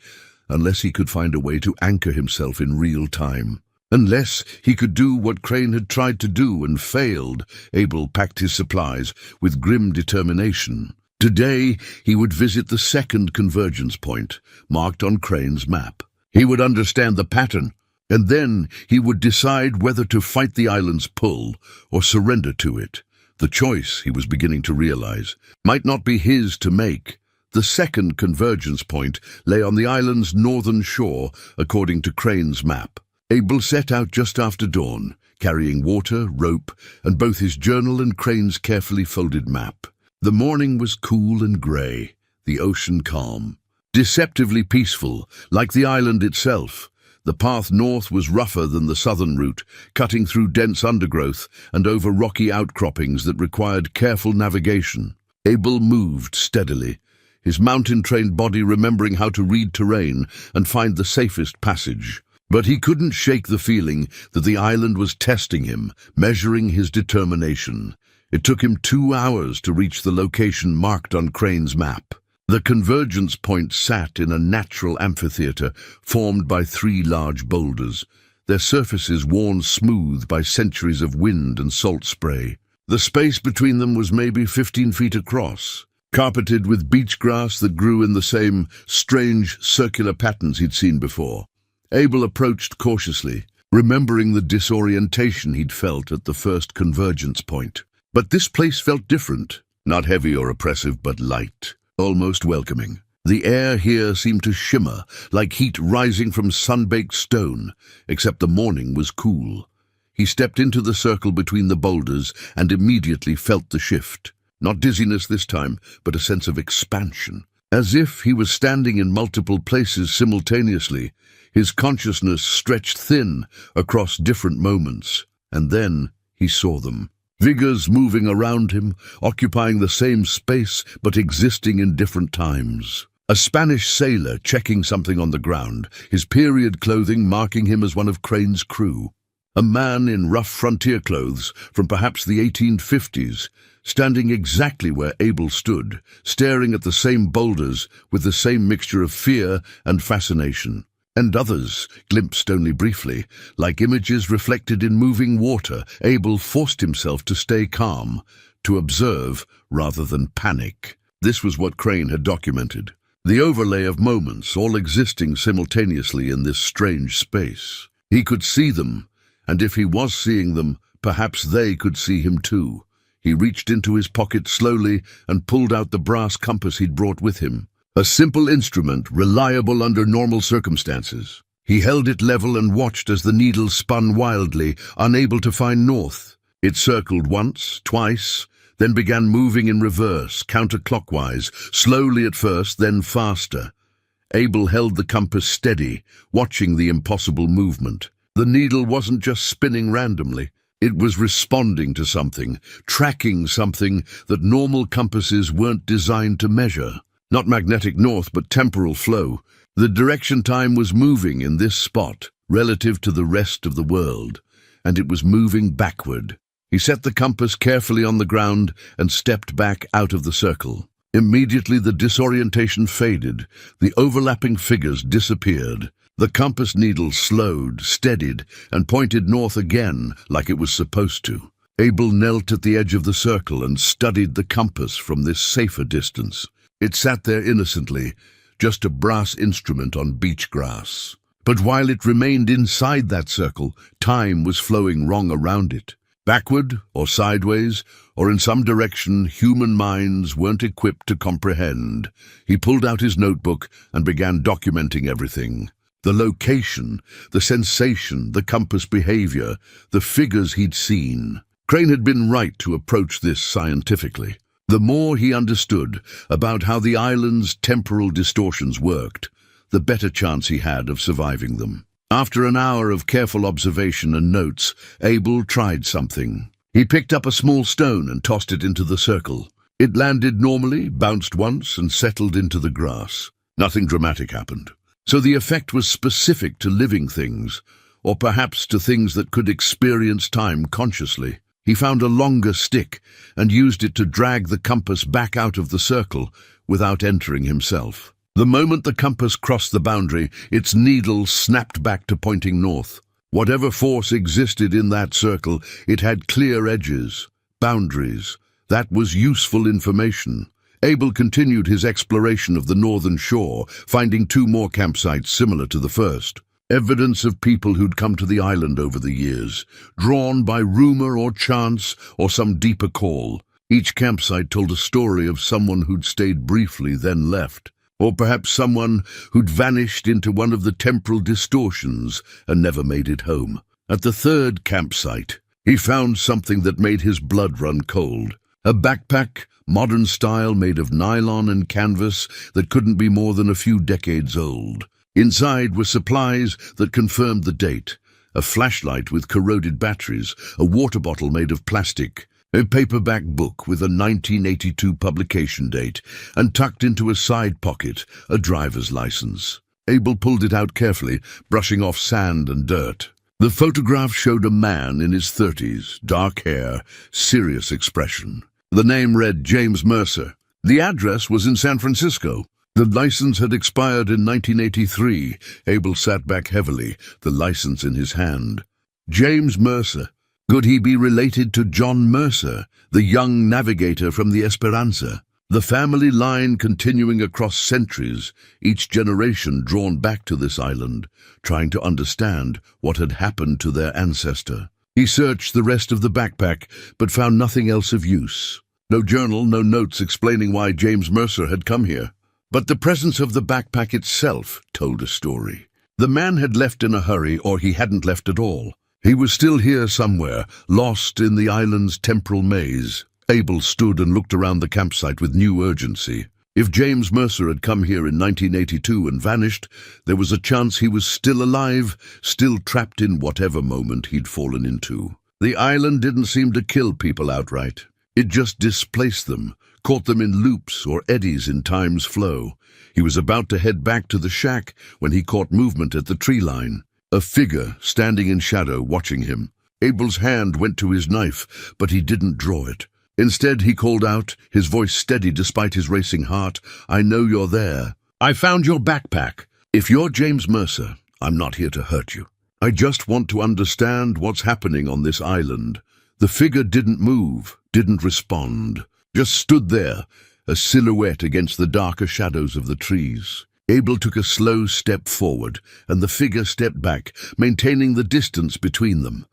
unless he could find a way to anchor himself in real time. Unless he could do what Crane had tried to do and failed. Abel packed his supplies with grim determination. Today he would visit the second convergence point, marked on Crane's map. He would understand the pattern, and then he would decide whether to fight the island's pull or surrender to it. The choice, he was beginning to realize, might not be his to make. The second convergence point lay on the island's northern shore, according to Crane's map. Abel set out just after dawn, carrying water, rope, and both his journal and Crane's carefully folded map. The morning was cool and grey, the ocean calm. Deceptively peaceful, like the island itself. The path north was rougher than the southern route, cutting through dense undergrowth and over rocky outcroppings that required careful navigation. Abel moved steadily, his mountain-trained body remembering how to read terrain and find the safest passage. But he couldn't shake the feeling that the island was testing him, measuring his determination. It took him 2 hours to reach the location marked on Crane's map. The convergence point sat in a natural amphitheater formed by 3 large boulders, their surfaces worn smooth by centuries of wind and salt spray. The space between them was maybe 15 feet across, carpeted with beach grass that grew in the same strange circular patterns he'd seen before. Abel approached cautiously, remembering the disorientation he'd felt at the first convergence point. But this place felt different, not heavy or oppressive, but light, almost welcoming. The air here seemed to shimmer, like heat rising from sun-baked stone, except the morning was cool. He stepped into the circle between the boulders and immediately felt the shift. Not dizziness this time, but a sense of expansion. As if he was standing in multiple places simultaneously, his consciousness stretched thin across different moments. And then he saw them. Figures moving around him, occupying the same space but existing in different times. A Spanish sailor checking something on the ground, his period clothing marking him as one of Crane's crew. A man in rough frontier clothes from perhaps the 1850s, standing exactly where Abel stood, staring at the same boulders with the same mixture of fear and fascination. And others, glimpsed only briefly, like images reflected in moving water. Abel forced himself to stay calm, to observe rather than panic. This was what Crane had documented. The overlay of moments, all existing simultaneously in this strange space. He could see them, and if he was seeing them, perhaps they could see him too. He reached into his pocket slowly and pulled out the brass compass he'd brought with him. A simple instrument, reliable under normal circumstances. He held it level and watched as the needle spun wildly, unable to find north. It circled once, twice, then began moving in reverse, counterclockwise, slowly at first, then faster. Abel held the compass steady, watching the impossible movement. The needle wasn't just spinning randomly. It was responding to something, tracking something that normal compasses weren't designed to measure. Not magnetic north, but temporal flow. The direction time was moving in this spot, relative to the rest of the world, and it was moving backward. He set the compass carefully on the ground and stepped back out of the circle. Immediately the disorientation faded, the overlapping figures disappeared. The compass needle slowed, steadied, and pointed north again like it was supposed to. Abel knelt at the edge of the circle and studied the compass from this safer distance. It sat there innocently, just a brass instrument on beach grass. But while it remained inside that circle, time was flowing wrong around it. Backward or sideways, or in some direction human minds weren't equipped to comprehend. He pulled out his notebook and began documenting everything. The location, the sensation, the compass behavior, the figures he'd seen. Crane had been right to approach this scientifically. The more he understood about how the island's temporal distortions worked, the better chance he had of surviving them. After an hour of careful observation and notes, Abel tried something. He picked up a small stone and tossed it into the circle. It landed normally, bounced once, and settled into the grass. Nothing dramatic happened. So the effect was specific to living things, or perhaps to things that could experience time consciously. He found a longer stick and used it to drag the compass back out of the circle without entering himself. The moment the compass crossed the boundary, its needle snapped back to pointing north. Whatever force existed in that circle, it had clear edges, boundaries. That was useful information. Abel continued his exploration of the northern shore, finding 2 more campsites similar to the first. Evidence of people who'd come to the island over the years, drawn by rumor or chance or some deeper call. Each campsite told a story of someone who'd stayed briefly, then left. Or perhaps someone who'd vanished into one of the temporal distortions and never made it home. At the 3rd campsite, he found something that made his blood run cold. A backpack, modern style, made of nylon and canvas that couldn't be more than a few decades old. Inside were supplies that confirmed the date. A flashlight with corroded batteries, a water bottle made of plastic, a paperback book with a 1982 publication date, and tucked into a side pocket, a driver's license. Abel pulled it out carefully, brushing off sand and dirt. The photograph showed a man in his 30s, dark hair, serious expression. The name read James Mercer. The address was in San Francisco. The license had expired in 1983. Abel sat back heavily, the license in his hand. James Mercer. Could he be related to John Mercer, the young navigator from the Esperanza? The family line continuing across centuries, each generation drawn back to this island, trying to understand what had happened to their ancestor. He searched the rest of the backpack, but found nothing else of use. No journal, no notes explaining why James Mercer had come here. But the presence of the backpack itself told a story. The man had left in a hurry, or he hadn't left at all. He was still here somewhere, lost in the island's temporal maze. Abel stood and looked around the campsite with new urgency. If James Mercer had come here in 1982 and vanished, there was a chance he was still alive, still trapped in whatever moment he'd fallen into. The island didn't seem to kill people outright. It just displaced them, caught them in loops or eddies in time's flow. He was about to head back to the shack when he caught movement at the tree line. a figure standing in shadow watching him. Abel's hand went to his knife, but he didn't draw it. Instead, he called out, his voice steady despite his racing heart, "I know you're there. I found your backpack. If you're James Mercer, I'm not here to hurt you. I just want to understand what's happening on this island." The figure didn't move, didn't respond, just stood there, a silhouette against the darker shadows of the trees. Abel took a slow step forward, and the figure stepped back, maintaining the distance between them.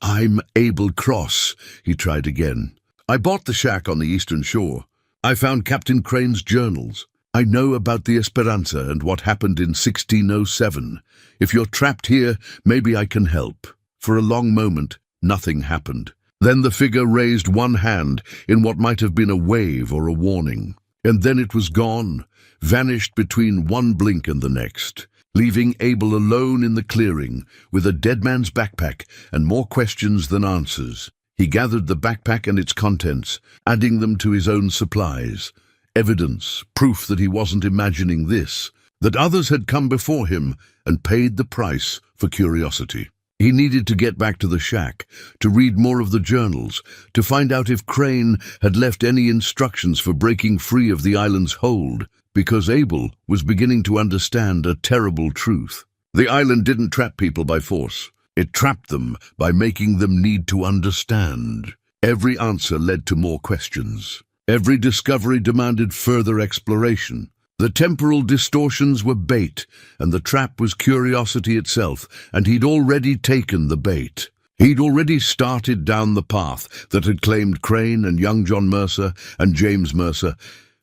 "I'm Abel Cross," he tried again. "I bought the shack on the eastern shore. I found Captain Crane's journals. I know about the Esperanza and what happened in 1607. If you're trapped here, maybe I can help." For a long moment, nothing happened. Then the figure raised one hand in what might have been a wave or a warning. And then it was gone, vanished between one blink and the next, leaving Abel alone in the clearing with a dead man's backpack and more questions than answers. He gathered the backpack and its contents, adding them to his own supplies. Evidence, proof that he wasn't imagining this, that others had come before him and paid the price for curiosity. He needed to get back to the shack, to read more of the journals, to find out if Crane had left any instructions for breaking free of the island's hold, because Abel was beginning to understand a terrible truth. The island didn't trap people by force. It trapped them by making them need to understand. Every answer led to more questions. Every discovery demanded further exploration. The temporal distortions were bait, and the trap was curiosity itself, and he'd already taken the bait. He'd already started down the path that had claimed Crane and young John Mercer and James Mercer,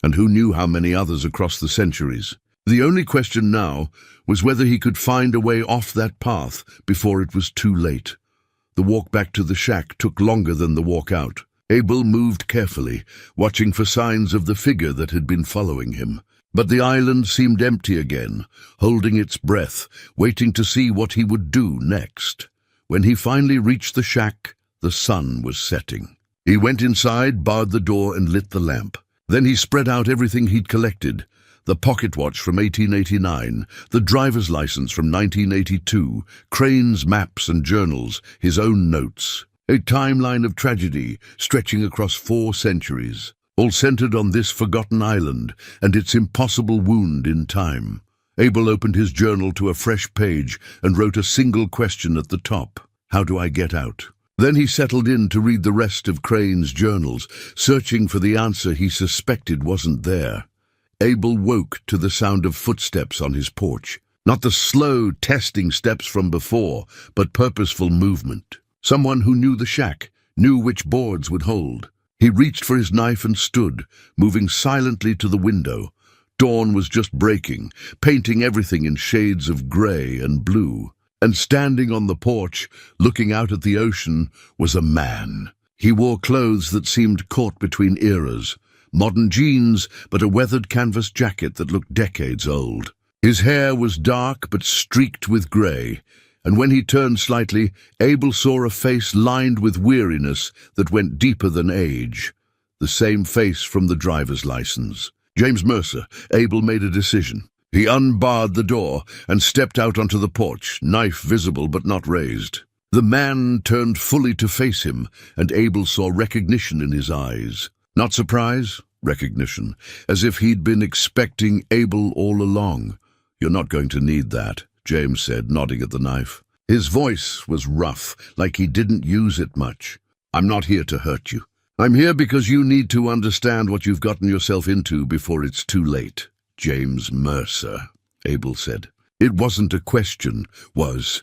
and who knew how many others across the centuries. The only question now was whether he could find a way off that path before it was too late. The walk back to the shack took longer than the walk out. Abel moved carefully, watching for signs of the figure that had been following him. But the island seemed empty again, holding its breath, waiting to see what he would do next. When he finally reached the shack, the sun was setting. He went inside, barred the door, and lit the lamp. Then he spread out everything he'd collected: the pocket watch from 1889, the driver's license from 1982, Crane's maps and journals, his own notes. A timeline of tragedy stretching across 4 centuries. All centered on this forgotten island and its impossible wound in time. Abel opened his journal to a fresh page and wrote a single question at the top: "How do I get out?" Then he settled in to read the rest of Crane's journals, searching for the answer he suspected wasn't there. Abel woke to the sound of footsteps on his porch. Not the slow, testing steps from before, but purposeful movement. Someone who knew the shack, knew which boards would hold. He reached for his knife and stood, moving silently to the window. Dawn was just breaking, painting everything in shades of gray and blue. And standing on the porch, looking out at the ocean, was a man. He wore clothes that seemed caught between eras. Modern jeans, but a weathered canvas jacket that looked decades old. His hair was dark but streaked with gray. And when he turned slightly, Abel saw a face lined with weariness that went deeper than age. The same face from the driver's license. James Mercer. Abel made a decision. He unbarred the door and stepped out onto the porch, knife visible but not raised. The man turned fully to face him, and Abel saw recognition in his eyes. Not surprise, recognition, as if he'd been expecting Abel all along. "You're not going to need that," James said, nodding at the knife. His voice was rough, like he didn't use it much. "I'm not here to hurt you. I'm here because you need to understand what you've gotten yourself into before it's too late." "James Mercer," Abel said. It wasn't a question, was.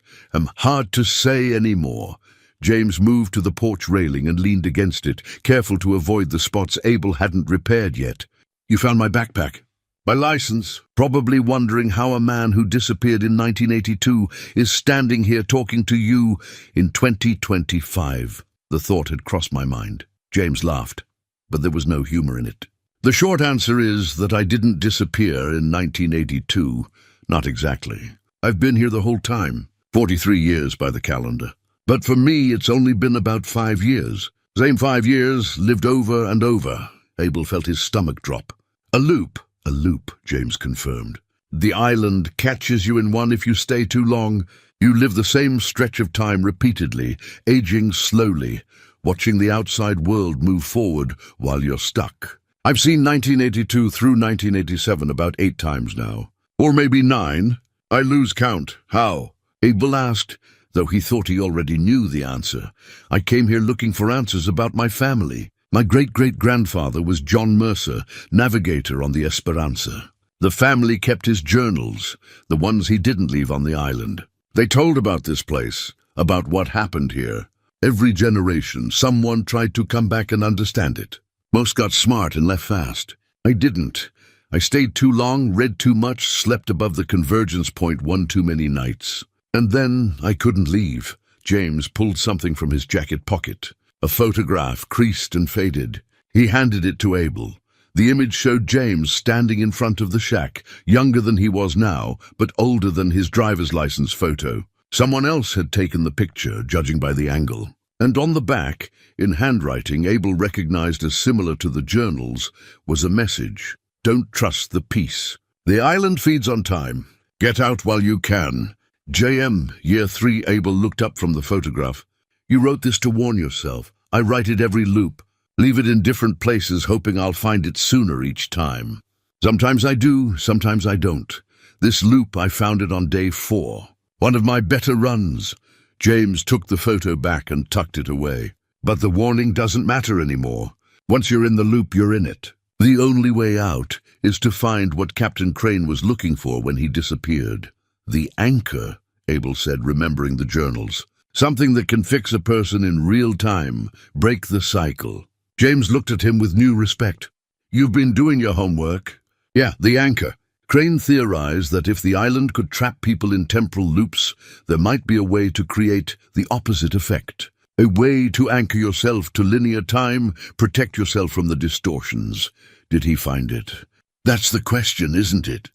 Hard to say any more. James moved to the porch railing and leaned against it, careful to avoid the spots Abel hadn't repaired yet. "You found my backpack." "My license," probably wondering how a man who disappeared in 1982 is standing here talking to you in 2025. The thought had crossed my mind. James laughed, but there was no humor in it. "The short answer is that I didn't disappear in 1982. Not exactly. I've been here the whole time. 43 years by the calendar. But for me, it's only been about 5 years. Same 5 years, lived over and over." Abel felt his stomach drop. "A loop." "A loop," James confirmed. "The island catches you in one if you stay too long, You live the same stretch of time repeatedly, aging slowly, watching the outside world move forward while you're stuck. I've seen 1982 through 1987 about 8 times now. Or maybe 9. I lose count. How? Abel asked, though he thought he already knew the answer. I came here looking for answers about my family. My great-great-grandfather was John Mercer, navigator on the Esperanza. The family kept his journals, the ones he didn't leave on the island. They told about this place, about what happened here. Every generation, someone tried to come back and understand it. Most got smart and left fast. I didn't. I stayed too long, read too much, slept above the convergence point one too many nights. And then I couldn't leave. James pulled something from his jacket pocket. A photograph, creased and faded. He handed it to Abel. The image showed James standing in front of the shack, younger than he was now, but older than his driver's license photo. Someone else had taken the picture, judging by the angle. And on the back, in handwriting Abel recognized as similar to the journals, was a message. Don't trust the peace. The island feeds on time. Get out while you can. JM, Year 3. Abel looked up from the photograph. You wrote this to warn yourself. I write it every loop. Leave it in different places, hoping I'll find it sooner each time. Sometimes I do, sometimes I don't. This loop, I found it on day 4. One of my better runs. James took the photo back and tucked it away. But the warning doesn't matter anymore. Once you're in the loop, you're in it. The only way out is to find what Captain Crane was looking for when he disappeared. The anchor, Abel said, remembering the journals. Something that can fix a person in real time, break the cycle. James looked at him with new respect. You've been doing your homework. Yeah, the anchor. Crane theorized that if the island could trap people in temporal loops, there might be a way to create the opposite effect. A way to anchor yourself to linear time, protect yourself from the distortions. Did he find it? That's the question, isn't it?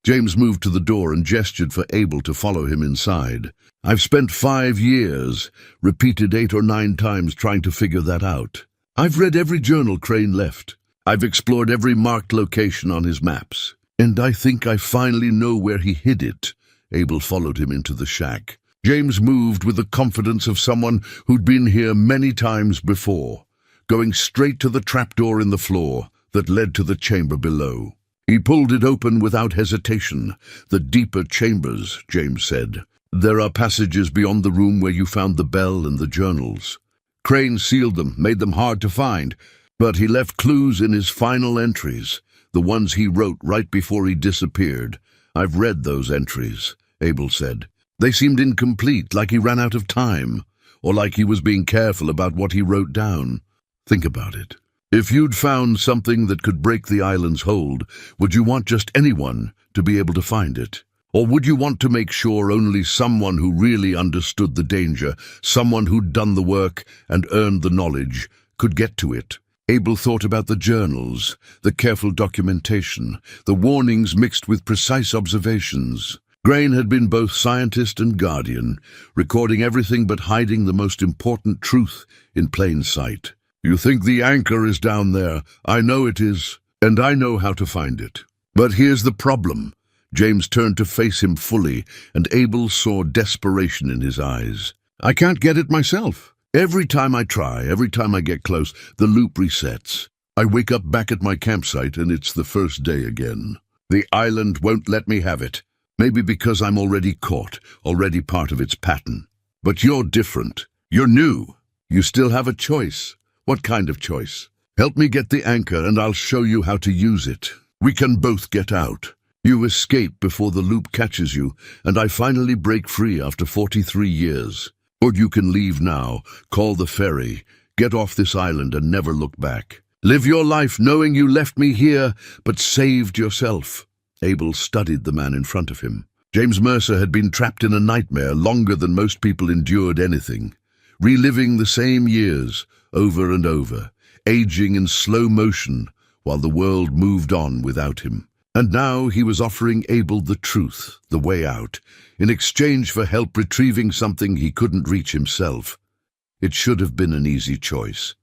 James moved to the door and gestured for Abel to follow him inside. I've spent 5 years, repeated 8 or 9 times trying to figure that out. I've read every journal Crane left. I've explored every marked location on his maps. And I think I finally know where he hid it. Abel followed him into the shack. James moved with the confidence of someone who'd been here many times before, going straight to the trapdoor in the floor that led to the chamber below. He pulled it open without hesitation. The deeper chambers, James said. There are passages beyond the room where you found the bell and the journals. Crane sealed them, made them hard to find, but he left clues in his final entries, the ones he wrote right before he disappeared. I've read those entries, Abel said. They seemed incomplete, like he ran out of time, or like he was being careful about what he wrote down. Think about it. If you'd found something that could break the island's hold, would you want just anyone to be able to find it? Or would you want to make sure only someone who really understood the danger, someone who'd done the work and earned the knowledge, could get to it? Abel thought about the journals, the careful documentation, the warnings mixed with precise observations. Crane had been both scientist and guardian, recording everything but hiding the most important truth in plain sight. You think the anchor is down there. I know it is, and I know how to find it. But here's the problem. James turned to face him fully, and Abel saw desperation in his eyes. I can't get it myself. Every time I try, every time I get close, the loop resets. I wake up back at my campsite, and it's the first day again. The island won't let me have it. Maybe because I'm already caught, already part of its pattern. But you're different. You're new. You still have a choice. What kind of choice? Help me get the anchor, and I'll show you how to use it. We can both get out. You escape before the loop catches you, and I finally break free after 43 years. Or you can leave now, call the ferry, get off this island and never look back. Live your life knowing you left me here, but saved yourself. Abel studied the man in front of him. James Mercer had been trapped in a nightmare longer than most people endured anything, reliving the same years over and over, aging in slow motion while the world moved on without him. And now he was offering Abel the truth, the way out, in exchange for help retrieving something he couldn't reach himself. It should have been an easy choice.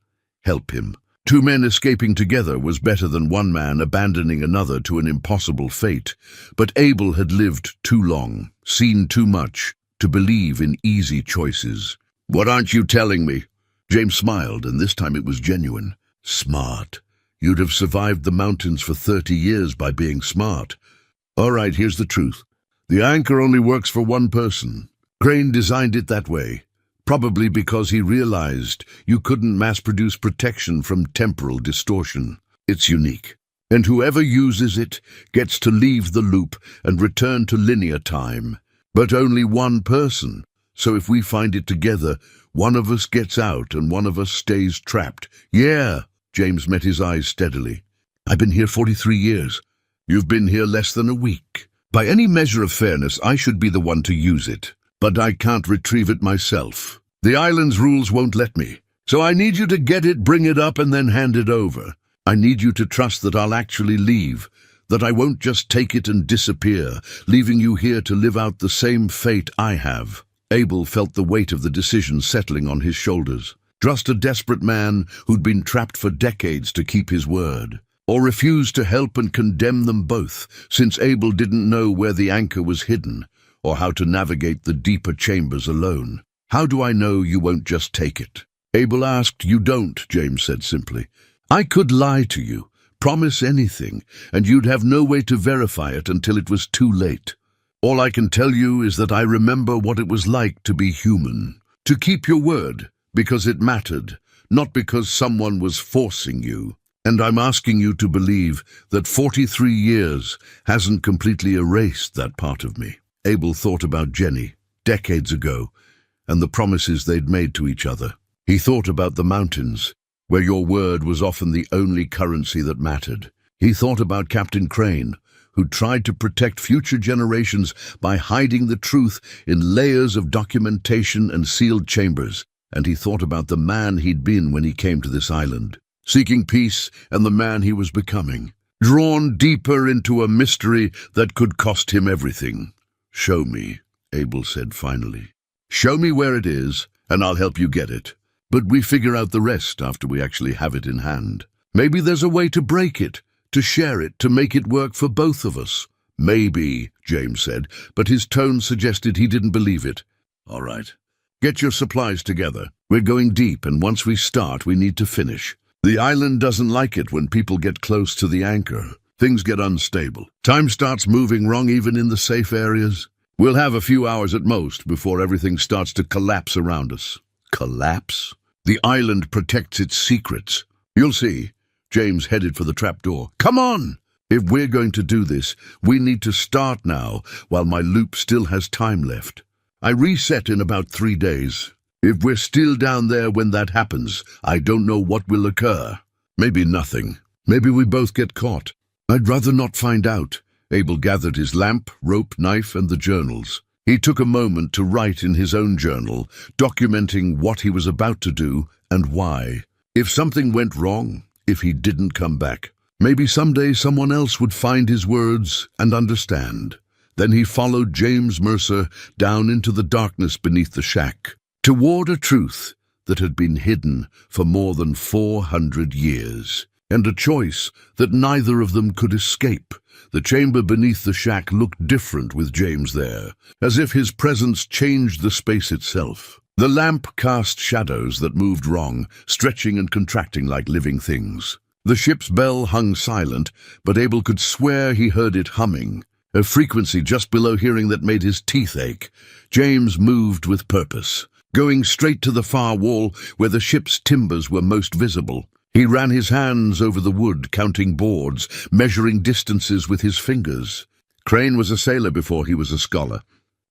Help him. 2 men escaping together was better than 1 man abandoning another to an impossible fate. But Abel had lived too long, seen too much. to believe in easy choices. What aren't you telling me? James smiled, and this time it was genuine. Smart. You'd have survived the mountains for 30 years by being smart. All right, here's the truth. The anchor only works for one person. Crane designed it that way, probably because he realized you couldn't mass-produce protection from temporal distortion. It's unique, and whoever uses it gets to leave the loop and return to linear time. But only one person, so if we find it together, one of us gets out and one of us stays trapped. Yeah, James met his eyes steadily. I've been here 43 years. You've been here less than a week. By any measure of fairness, I should be the one to use it, but I can't retrieve it myself. The island's rules won't let me, so I need you to get it, bring it up, and then hand it over. I need you to trust that I'll actually leave, that I won't just take it and disappear, leaving you here to live out the same fate I have. Abel felt the weight of the decision settling on his shoulders. Trust a desperate man who'd been trapped for decades to keep his word, or refuse to help and condemn them both, since Abel didn't know where the anchor was hidden, or how to navigate the deeper chambers alone. How do I know you won't just take it? Abel asked. You don't, James said simply. I could lie to you, promise anything, and you'd have no way to verify it until it was too late. All I can tell you is that I remember what it was like to be human, to keep your word, because it mattered, not because someone was forcing you. And I'm asking you to believe that 43 years hasn't completely erased that part of me. Abel thought about Jenny, decades ago, and the promises they'd made to each other. He thought about the mountains, where your word was often the only currency that mattered. He thought about Captain Crane, who tried to protect future generations by hiding the truth in layers of documentation and sealed chambers. And he thought about the man he'd been when he came to this island, seeking peace, and the man he was becoming, drawn deeper into a mystery that could cost him everything. Show me, Abel said finally. Show me where it is, and I'll help you get it. But we figure out the rest after we actually have it in hand. Maybe there's a way to break it, to share it, to make it work for both of us. Maybe, James said, but his tone suggested he didn't believe it. All right. Get your supplies together. We're going deep, and once we start, we need to finish. The island doesn't like it when people get close to the anchor. Things get unstable. Time starts moving wrong even in the safe areas. We'll have a few hours at most before everything starts to collapse around us. Collapse? The island protects its secrets. You'll see. James headed for the trapdoor. Come on! If we're going to do this, we need to start now, while my loop still has time left. I reset in about 3 days. If we're still down there when that happens, I don't know what will occur. Maybe nothing. Maybe we both get caught. I'd rather not find out. Abel gathered his lamp, rope, knife, and the journals. He took a moment to write in his own journal, documenting what he was about to do and why. If something went wrong, if he didn't come back, maybe someday someone else would find his words and understand. Then he followed James Mercer down into the darkness beneath the shack, toward a truth that had been hidden for more than 400 years, and a choice that neither of them could escape. The chamber beneath the shack looked different with James there, as if his presence changed the space itself. The lamp cast shadows that moved wrong, stretching and contracting like living things. The ship's bell hung silent, but Abel could swear he heard it humming, a frequency just below hearing that made his teeth ache. James moved with purpose, going straight to the far wall where the ship's timbers were most visible. He ran his hands over the wood, counting boards, measuring distances with his fingers. Crane was a sailor before he was a scholar.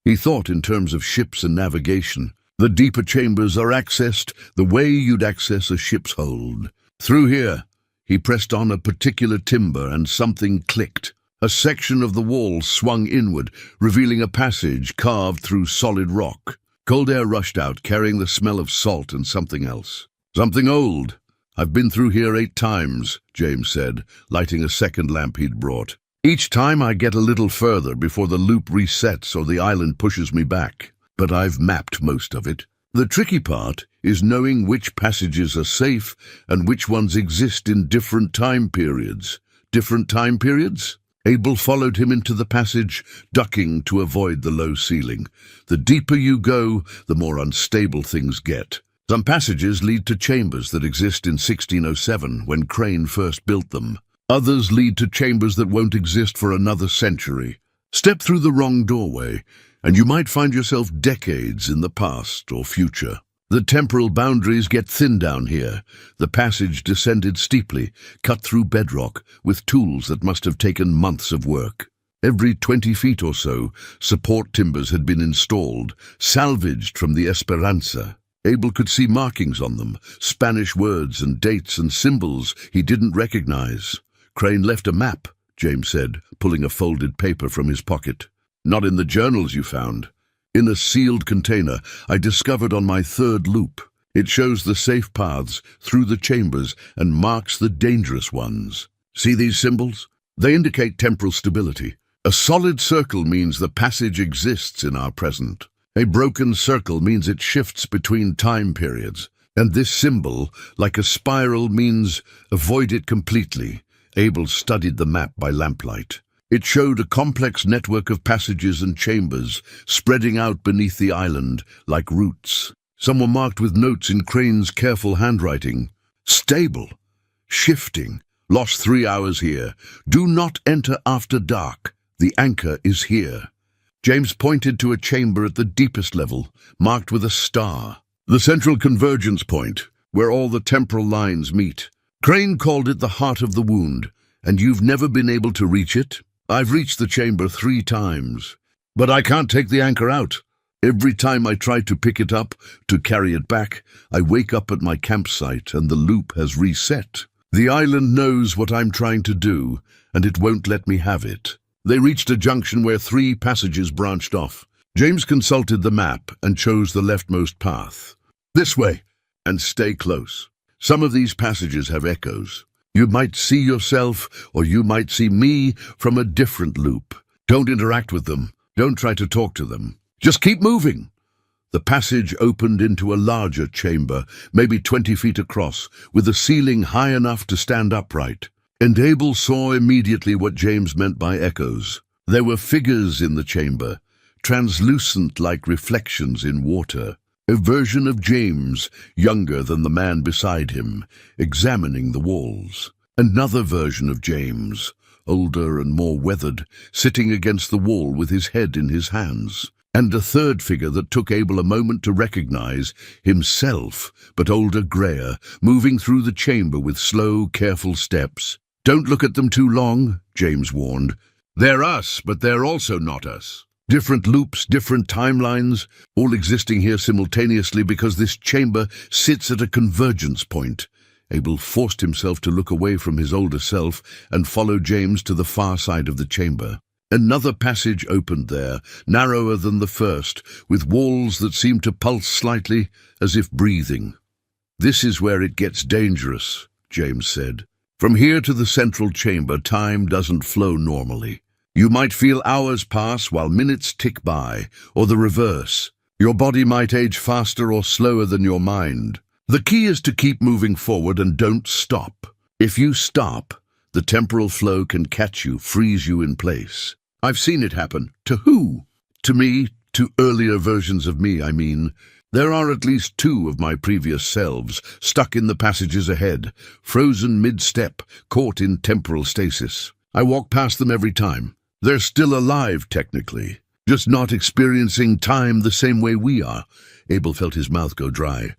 He thought in terms of ships and navigation. The deeper chambers are accessed the way you'd access a ship's hold. Through here, he pressed on a particular timber and something clicked. A section of the wall swung inward, revealing a passage carved through solid rock. Cold air rushed out, carrying the smell of salt and something else. Something old. I've been through here 8 times, James said, lighting a second lamp he'd brought. Each time I get a little further before the loop resets or the island pushes me back. But I've mapped most of it. The tricky part is knowing which passages are safe and which ones exist in different time periods. Different time periods? Abel followed him into the passage, ducking to avoid the low ceiling. The deeper you go, the more unstable things get. Some passages lead to chambers that exist in 1607, when Crane first built them. Others lead to chambers that won't exist for another century. Step through the wrong doorway, and you might find yourself decades in the past or future. The temporal boundaries get thin down here. The passage descended steeply, cut through bedrock, with tools that must have taken months of work. Every 20 feet or so, support timbers had been installed, salvaged from the Esperanza. Abel could see markings on them, Spanish words and dates and symbols he didn't recognize. Crane left a map, James said, pulling a folded paper from his pocket. Not in the journals you found. In a sealed container I discovered on my third loop. It shows the safe paths through the chambers and marks the dangerous ones. See these symbols? They indicate temporal stability. A solid circle means the passage exists in our present. A broken circle means it shifts between time periods. And this symbol, like a spiral, means avoid it completely. Abel studied the map by lamplight. It showed a complex network of passages and chambers spreading out beneath the island like roots. Some were marked with notes in Crane's careful handwriting. Stable. Shifting. Lost 3 hours here. Do not enter after dark. The anchor is here. James pointed to a chamber at the deepest level, marked with a star. The central convergence point, where all the temporal lines meet. Crane called it the heart of the wound. And you've never been able to reach it? I've reached the chamber 3 times, but I can't take the anchor out. Every time I try to pick it up, to carry it back, I wake up at my campsite and the loop has reset. The island knows what I'm trying to do, and it won't let me have it. They reached a junction where 3 passages branched off. James consulted the map and chose the leftmost path. This way, and stay close. Some of these passages have echoes. You might see yourself, or you might see me, from a different loop. Don't interact with them. Don't try to talk to them. Just keep moving. The passage opened into a larger chamber, maybe 20 feet across, with a ceiling high enough to stand upright. And Abel saw immediately what James meant by echoes. There were figures in the chamber, translucent like reflections in water. A version of James, younger than the man beside him, examining the walls. Another version of James, older and more weathered, sitting against the wall with his head in his hands. And a third figure that took Abel a moment to recognize, himself, but older, grayer, moving through the chamber with slow, careful steps. Don't look at them too long, James warned. They're us, but they're also not us. Different loops, different timelines, all existing here simultaneously because this chamber sits at a convergence point. Abel forced himself to look away from his older self and follow James to the far side of the chamber. Another passage opened there, narrower than the first, with walls that seemed to pulse slightly, as if breathing. This is where it gets dangerous, James said. From here to the central chamber, time doesn't flow normally. You might feel hours pass while minutes tick by, or the reverse. Your body might age faster or slower than your mind. The key is to keep moving forward and don't stop. If you stop, the temporal flow can catch you, freeze you in place. I've seen it happen. To who? To me, to earlier versions of me, I mean. There are at least 2 of my previous selves, stuck in the passages ahead, frozen mid-step, caught in temporal stasis. I walk past them every time. They're still alive, technically, just not experiencing time the same way we are. Abel felt his mouth go dry.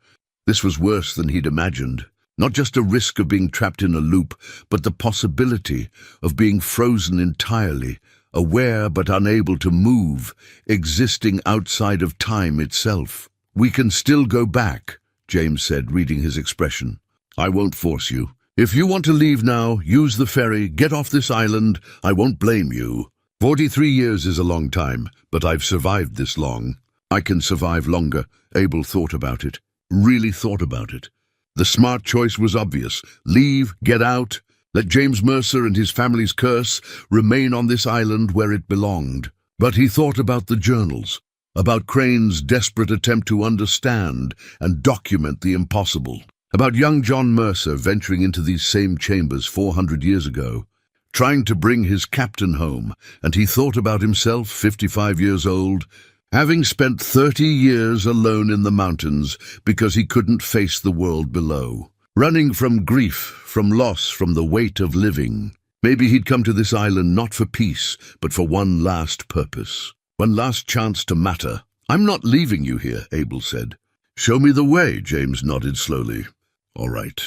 This was worse than he'd imagined. Not just a risk of being trapped in a loop, but the possibility of being frozen entirely, aware but unable to move, existing outside of time itself. We can still go back, James said, reading his expression. I won't force you. If you want to leave now, use the ferry, get off this island. I won't blame you. 43 years is a long time, but I've survived this long. I can survive longer. Abel thought about it. Really thought about it. The smart choice was obvious. Leave, get out. Let James Mercer and his family's curse remain on this island where it belonged. But he thought about the journals, about Crane's desperate attempt to understand and document the impossible. About young John Mercer venturing into these same chambers 400 years ago. trying to bring his captain home, and he thought about himself, 55 years old, having spent 30 years alone in the mountains because he couldn't face the world below. Running from grief, from loss, from the weight of living. Maybe he'd come to this island not for peace, but for one last purpose. One last chance to matter. "I'm not leaving you here," Abel said. "Show me the way," James nodded slowly. "All right.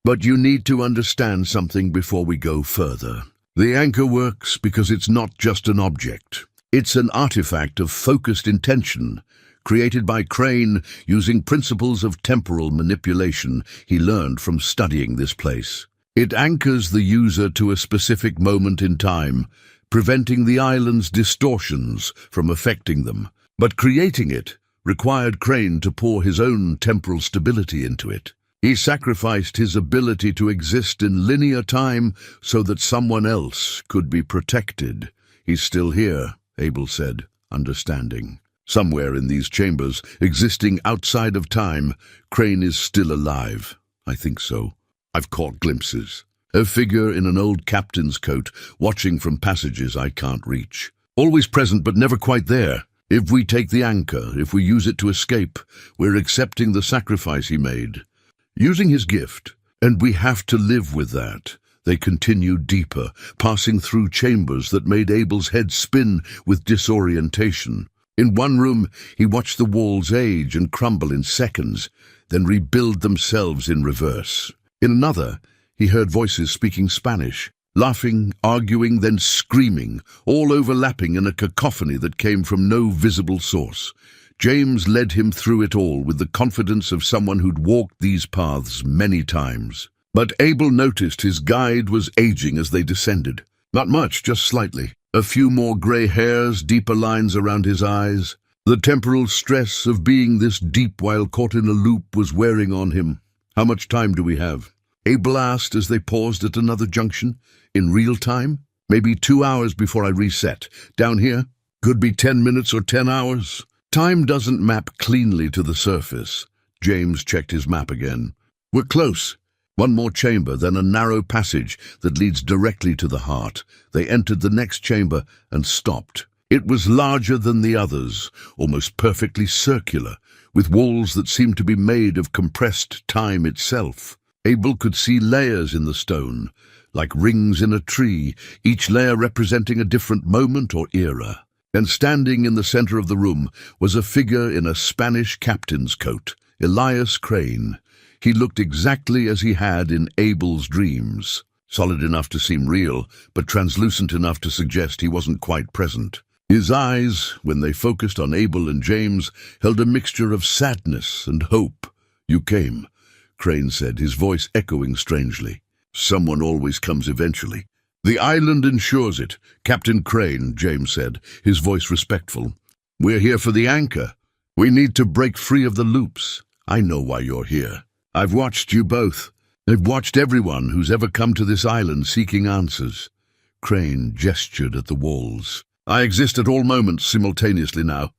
But you need to understand something before we go further. The anchor works because it's not just an object. It's an artifact of focused intention, created by Crane using principles of temporal manipulation he learned from studying this place. It anchors the user to a specific moment in time, preventing the island's distortions from affecting them. But creating it required Crane to pour his own temporal stability into it. He sacrificed his ability to exist in linear time so that someone else could be protected. "He's still here," Abel said, understanding. "Somewhere in these chambers, existing outside of time, Crane is still alive." "I think so. I've caught glimpses. A figure in an old captain's coat, watching from passages I can't reach. Always present but never quite there. If we take the anchor, if we use it to escape, we're accepting the sacrifice he made. Using his gift, and we have to live with that." They continued deeper, passing through chambers that made Abel's head spin with disorientation. In one room, he watched the walls age and crumble in seconds, then rebuild themselves in reverse. In another, he heard voices speaking Spanish, laughing, arguing, then screaming, all overlapping in a cacophony that came from no visible source. James led him through it all with the confidence of someone who'd walked these paths many times. But Abel noticed his guide was aging as they descended. Not much, just slightly. A few more grey hairs, deeper lines around his eyes. The temporal stress of being this deep while caught in a loop was wearing on him. "How much time do we have?" Abel asked as they paused at another junction. "In real time? Maybe 2 hours before I reset. Down here? Could be 10 minutes or 10 hours. Time doesn't map cleanly to the surface." James checked his map again. "We're close." One more chamber, then a narrow passage that leads directly to the heart. They entered the next chamber and stopped. It was larger than the others, almost perfectly circular, with walls that seemed to be made of compressed time itself. Abel could see layers in the stone, like rings in a tree, each layer representing a different moment or era. And standing in the center of the room was a figure in a Spanish captain's coat, Elias Crane. He looked exactly as he had in Abel's dreams, solid enough to seem real, but translucent enough to suggest he wasn't quite present. His eyes, when they focused on Abel and James, held a mixture of sadness and hope. "You came," Crane said, his voice echoing strangely. "Someone always comes eventually. The island ensures it." "Captain Crane," James said, his voice respectful. "We're here for the anchor. We need to break free of the loops. I know why you're here. I've watched you both. I've watched everyone who's ever come to this island seeking answers." Crane gestured at the walls. "I exist at all moments simultaneously now.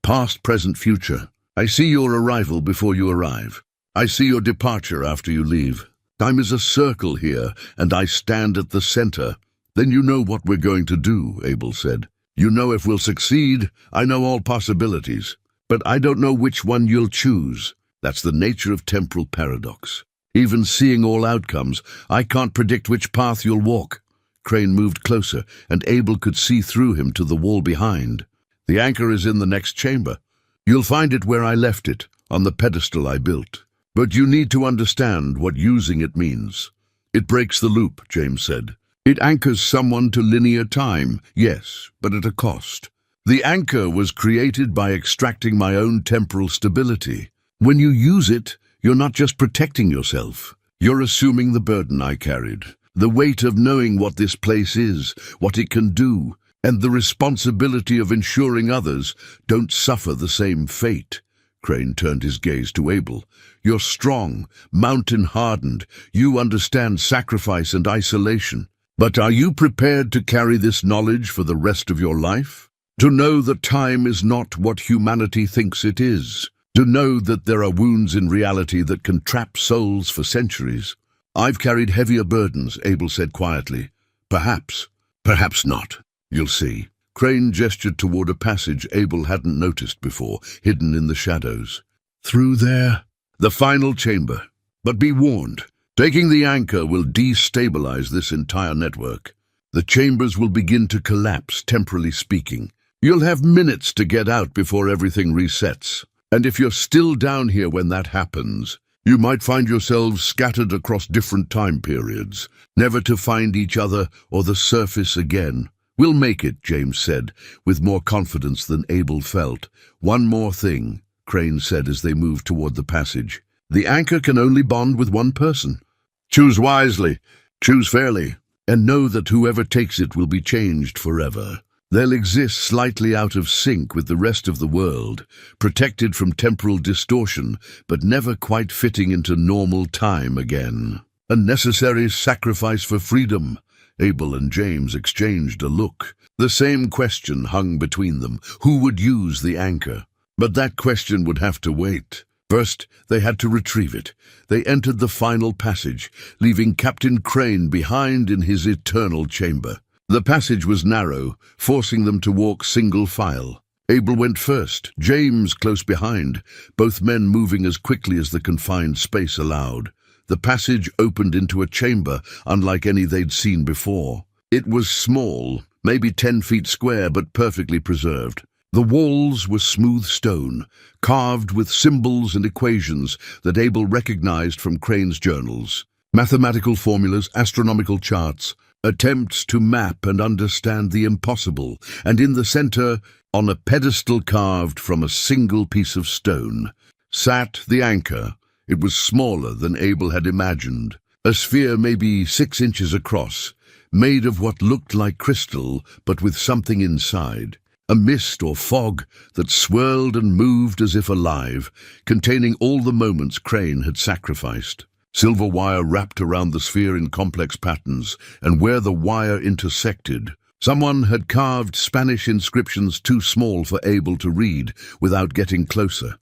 Past, present, future. I see your arrival before you arrive. I see your departure after you leave. Time is a circle here, and I stand at the center." "Then you know what we're going to do," Abel said. "You know if we'll succeed. I know all possibilities. But I don't know which one you'll choose. That's the nature of temporal paradox. Even seeing all outcomes, I can't predict which path you'll walk." Crane moved closer, and Abel could see through him to the wall behind. "The anchor is in the next chamber. You'll find it where I left it, on the pedestal I built. But you need to understand what using it means." "It breaks the loop," James said. "It anchors someone to linear time, yes, but at a cost. The anchor was created by extracting my own temporal stability. When you use it, you're not just protecting yourself. You're assuming the burden I carried, the weight of knowing what this place is, what it can do, and the responsibility of ensuring others don't suffer the same fate." Crane turned his gaze to Abel. "You're strong, mountain-hardened. You understand sacrifice and isolation. But are you prepared to carry this knowledge for the rest of your life? To know that time is not what humanity thinks it is. To know that there are wounds in reality that can trap souls for centuries." "I've carried heavier burdens," Abel said quietly, Perhaps. Perhaps not. You'll see. Crane gestured toward a passage Abel hadn't noticed before, hidden in the shadows. Through there? The final chamber. But be warned, taking the anchor will destabilize this entire network. The chambers will begin to collapse, temporally speaking. You'll have minutes to get out before everything resets. And if you're still down here when that happens, you might find yourselves scattered across different time periods, never to find each other or the surface again. We'll make it, James said, with more confidence than Abel felt. One more thing, Crane said as they moved toward the passage. The anchor can only bond with one person. Choose wisely, choose fairly, and know that whoever takes it will be changed forever. They'll exist slightly out of sync with the rest of the world, protected from temporal distortion, but never quite fitting into normal time again. A necessary sacrifice for freedom. Abel and James exchanged a look. The same question hung between them. Who would use the anchor? But that question would have to wait. First, they had to retrieve it. They entered the final passage, leaving Captain Crane behind in his eternal chamber. The passage was narrow, forcing them to walk single file. Abel went first, James close behind, both men moving as quickly as the confined space allowed. The passage opened into a chamber unlike any they'd seen before. It was small, maybe 10 feet square, but perfectly preserved. The walls were smooth stone, carved with symbols and equations that Abel recognized from Crane's journals. Mathematical formulas, astronomical charts, attempts to map and understand the impossible, and in the center, on a pedestal carved from a single piece of stone, sat the anchor. It was smaller than Abel had imagined, a sphere maybe 6 inches across, made of what looked like crystal, but with something inside. A mist or fog that swirled and moved as if alive, containing all the moments Crane had sacrificed. Silver wire wrapped around the sphere in complex patterns, and where the wire intersected, someone had carved Spanish inscriptions too small for Abel to read without getting closer.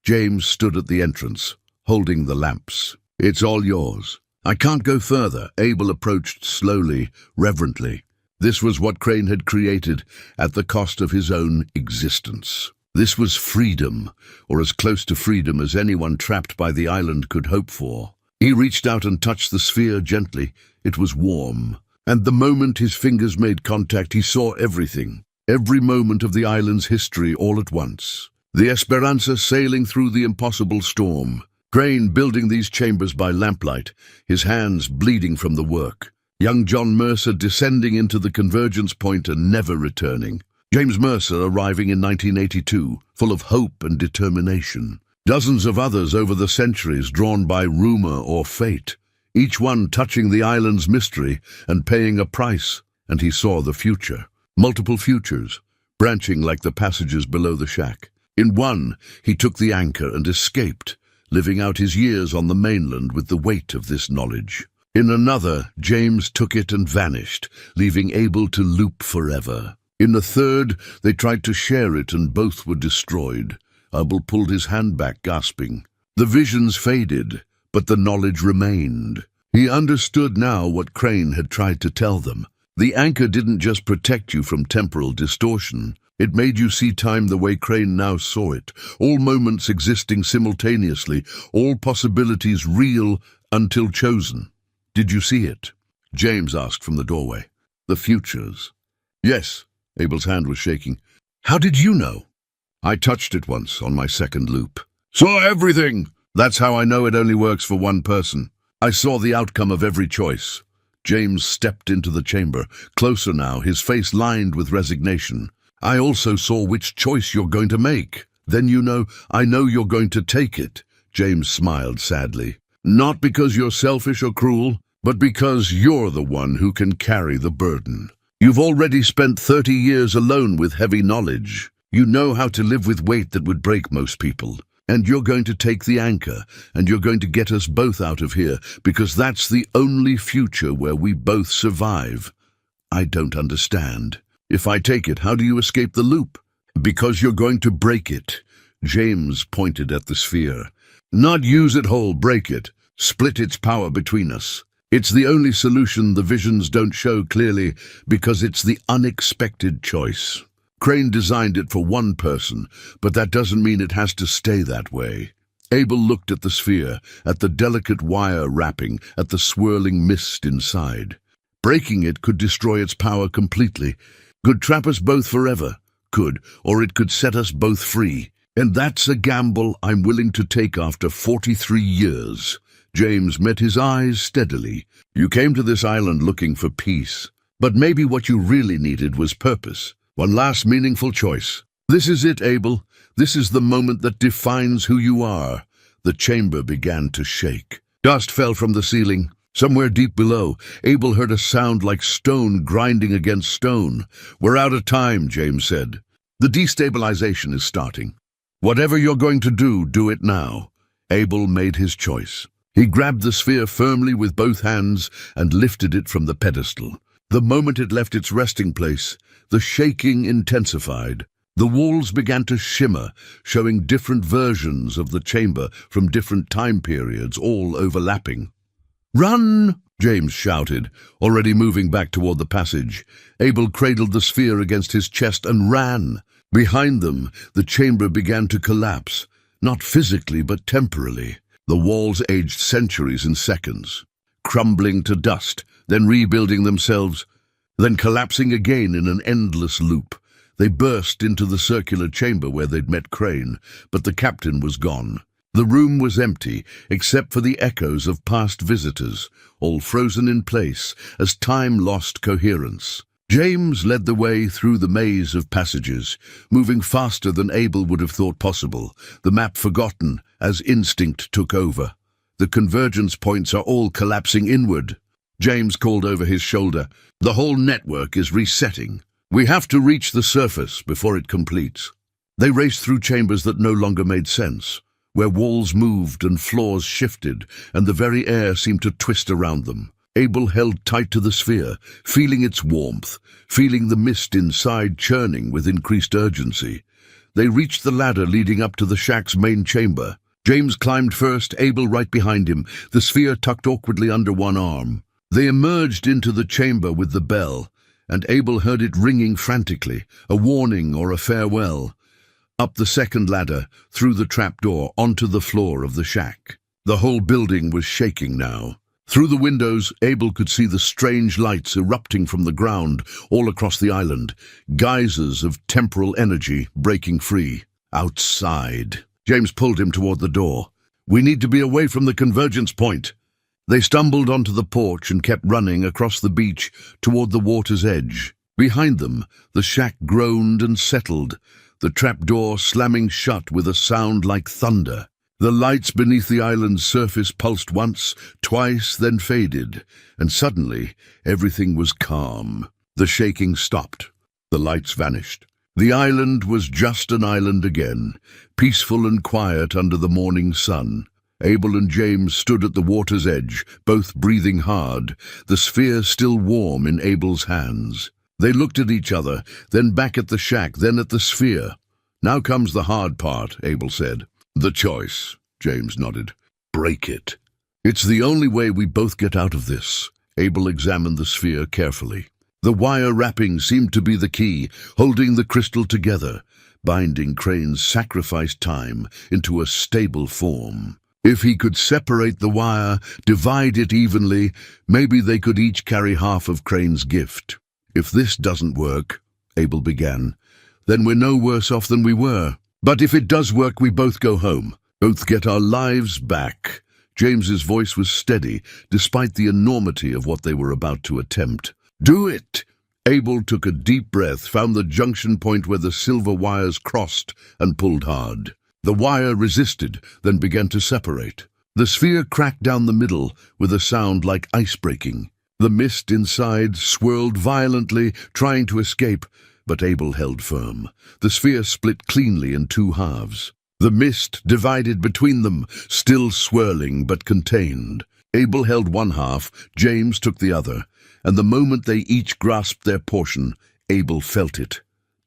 James stood at the entrance, holding the lamps. It's all yours. I can't go further. Abel approached slowly, reverently. This was what Crane had created at the cost of his own existence. This was freedom, or as close to freedom as anyone trapped by the island could hope for. He reached out and touched the sphere gently. It was warm, and the moment his fingers made contact, he saw everything. Every moment of the island's history all at once. The Esperanza sailing through the impossible storm. Crane building these chambers by lamplight, his hands bleeding from the work. Young John Mercer descending into the convergence point and never returning. James Mercer arriving in 1982, full of hope and determination. Dozens of others over the centuries drawn by rumor or fate, each one touching the island's mystery and paying a price, and he saw the future. Multiple futures, branching like the passages below the shack. In one, he took the anchor and escaped, living out his years on the mainland with the weight of this knowledge. In another, James took it and vanished, leaving Abel to loop forever. In the third, they tried to share it and both were destroyed. Abel pulled his hand back, gasping. The visions faded, but the knowledge remained. He understood now what Crane had tried to tell them. The anchor didn't just protect you from temporal distortion. It made you see time the way Crane now saw it, all moments existing simultaneously, all possibilities real until chosen. Did you see it? James asked from the doorway. The futures. Yes, Abel's hand was shaking. How did you know? I touched it once on my second loop. Saw everything! That's how I know it only works for one person. I saw the outcome of every choice. James stepped into the chamber, closer now, his face lined with resignation. I also saw which choice you're going to make. Then I know you're going to take it. James smiled sadly. Not because you're selfish or cruel, but because you're the one who can carry the burden. You've already spent 30 years alone with heavy knowledge. You know how to live with weight that would break most people. And you're going to take the anchor, and you're going to get us both out of here, because that's the only future where we both survive. I don't understand. If I take it, how do you escape the loop? Because you're going to break it. James pointed at the sphere. Not use it whole, break it. Split its power between us. It's the only solution the visions don't show clearly because it's the unexpected choice. Crane designed it for one person, but that doesn't mean it has to stay that way. Abel looked at the sphere, at the delicate wire wrapping, at the swirling mist inside. Breaking it could destroy its power completely. Could trap us both forever. Could, or it could set us both free. And that's a gamble I'm willing to take after 43 years. James met his eyes steadily. You came to this island looking for peace, but maybe what you really needed was purpose. One last meaningful choice. This is it, Abel. This is the moment that defines who you are. The chamber began to shake. Dust fell from the ceiling. Somewhere deep below, Abel heard a sound like stone grinding against stone. We're out of time, James said. The destabilization is starting. Whatever you're going to do it now. Abel made his choice. He grabbed the sphere firmly with both hands and lifted it from the pedestal. The moment it left its resting place, the shaking intensified. The walls began to shimmer, showing different versions of the chamber from different time periods, all overlapping. "Run!" James shouted, already moving back toward the passage. Abel cradled the sphere against his chest and ran. Behind them, the chamber began to collapse, not physically but temporally. The walls aged centuries in seconds, crumbling to dust, then rebuilding themselves, then collapsing again in an endless loop. They burst into the circular chamber where they'd met Crane, but the captain was gone. The room was empty, except for the echoes of past visitors, all frozen in place as time lost coherence. James led the way through the maze of passages, moving faster than Abel would have thought possible, the map forgotten as instinct took over. The convergence points are all collapsing inward. James called over his shoulder. The whole network is resetting. We have to reach the surface before it completes. They raced through chambers that no longer made sense, where walls moved and floors shifted, and the very air seemed to twist around them. Abel held tight to the sphere, feeling its warmth, feeling the mist inside churning with increased urgency. They reached the ladder leading up to the shack's main chamber. James climbed first, Abel right behind him, the sphere tucked awkwardly under one arm. They emerged into the chamber with the bell, and Abel heard it ringing frantically, a warning or a farewell. Up the second ladder, through the trapdoor, onto the floor of the shack. The whole building was shaking now. Through the windows, Abel could see the strange lights erupting from the ground all across the island, geysers of temporal energy breaking free. Outside. James pulled him toward the door. We need to be away from the convergence point. They stumbled onto the porch and kept running across the beach toward the water's edge. Behind them, the shack groaned and settled, the trapdoor slamming shut with a sound like thunder. The lights beneath the island's surface pulsed once, twice, then faded, and suddenly everything was calm. The shaking stopped. The lights vanished. The island was just an island again, peaceful and quiet under the morning sun. Abel and James stood at the water's edge, both breathing hard, the sphere still warm in Abel's hands. They looked at each other, then back at the shack, then at the sphere. Now comes the hard part, Abel said. The choice, James nodded. Break it. It's the only way we both get out of this. Abel examined the sphere carefully. The wire wrapping seemed to be the key, holding the crystal together, binding Crane's sacrificed time into a stable form. If he could separate the wire, divide it evenly, maybe they could each carry half of Crane's gift. If this doesn't work, Abel began, then we're no worse off than we were. But if it does work, we both go home, both get our lives back. James's voice was steady, despite the enormity of what they were about to attempt. Do it! Abel took a deep breath, found the junction point where the silver wires crossed, and pulled hard. The wire resisted, then began to separate. The sphere cracked down the middle with a sound like ice breaking. The mist inside swirled violently, trying to escape, but Abel held firm. The sphere split cleanly in two halves. The mist divided between them, still swirling but contained. Abel held one half, James took the other, and the moment they each grasped their portion, Abel felt it.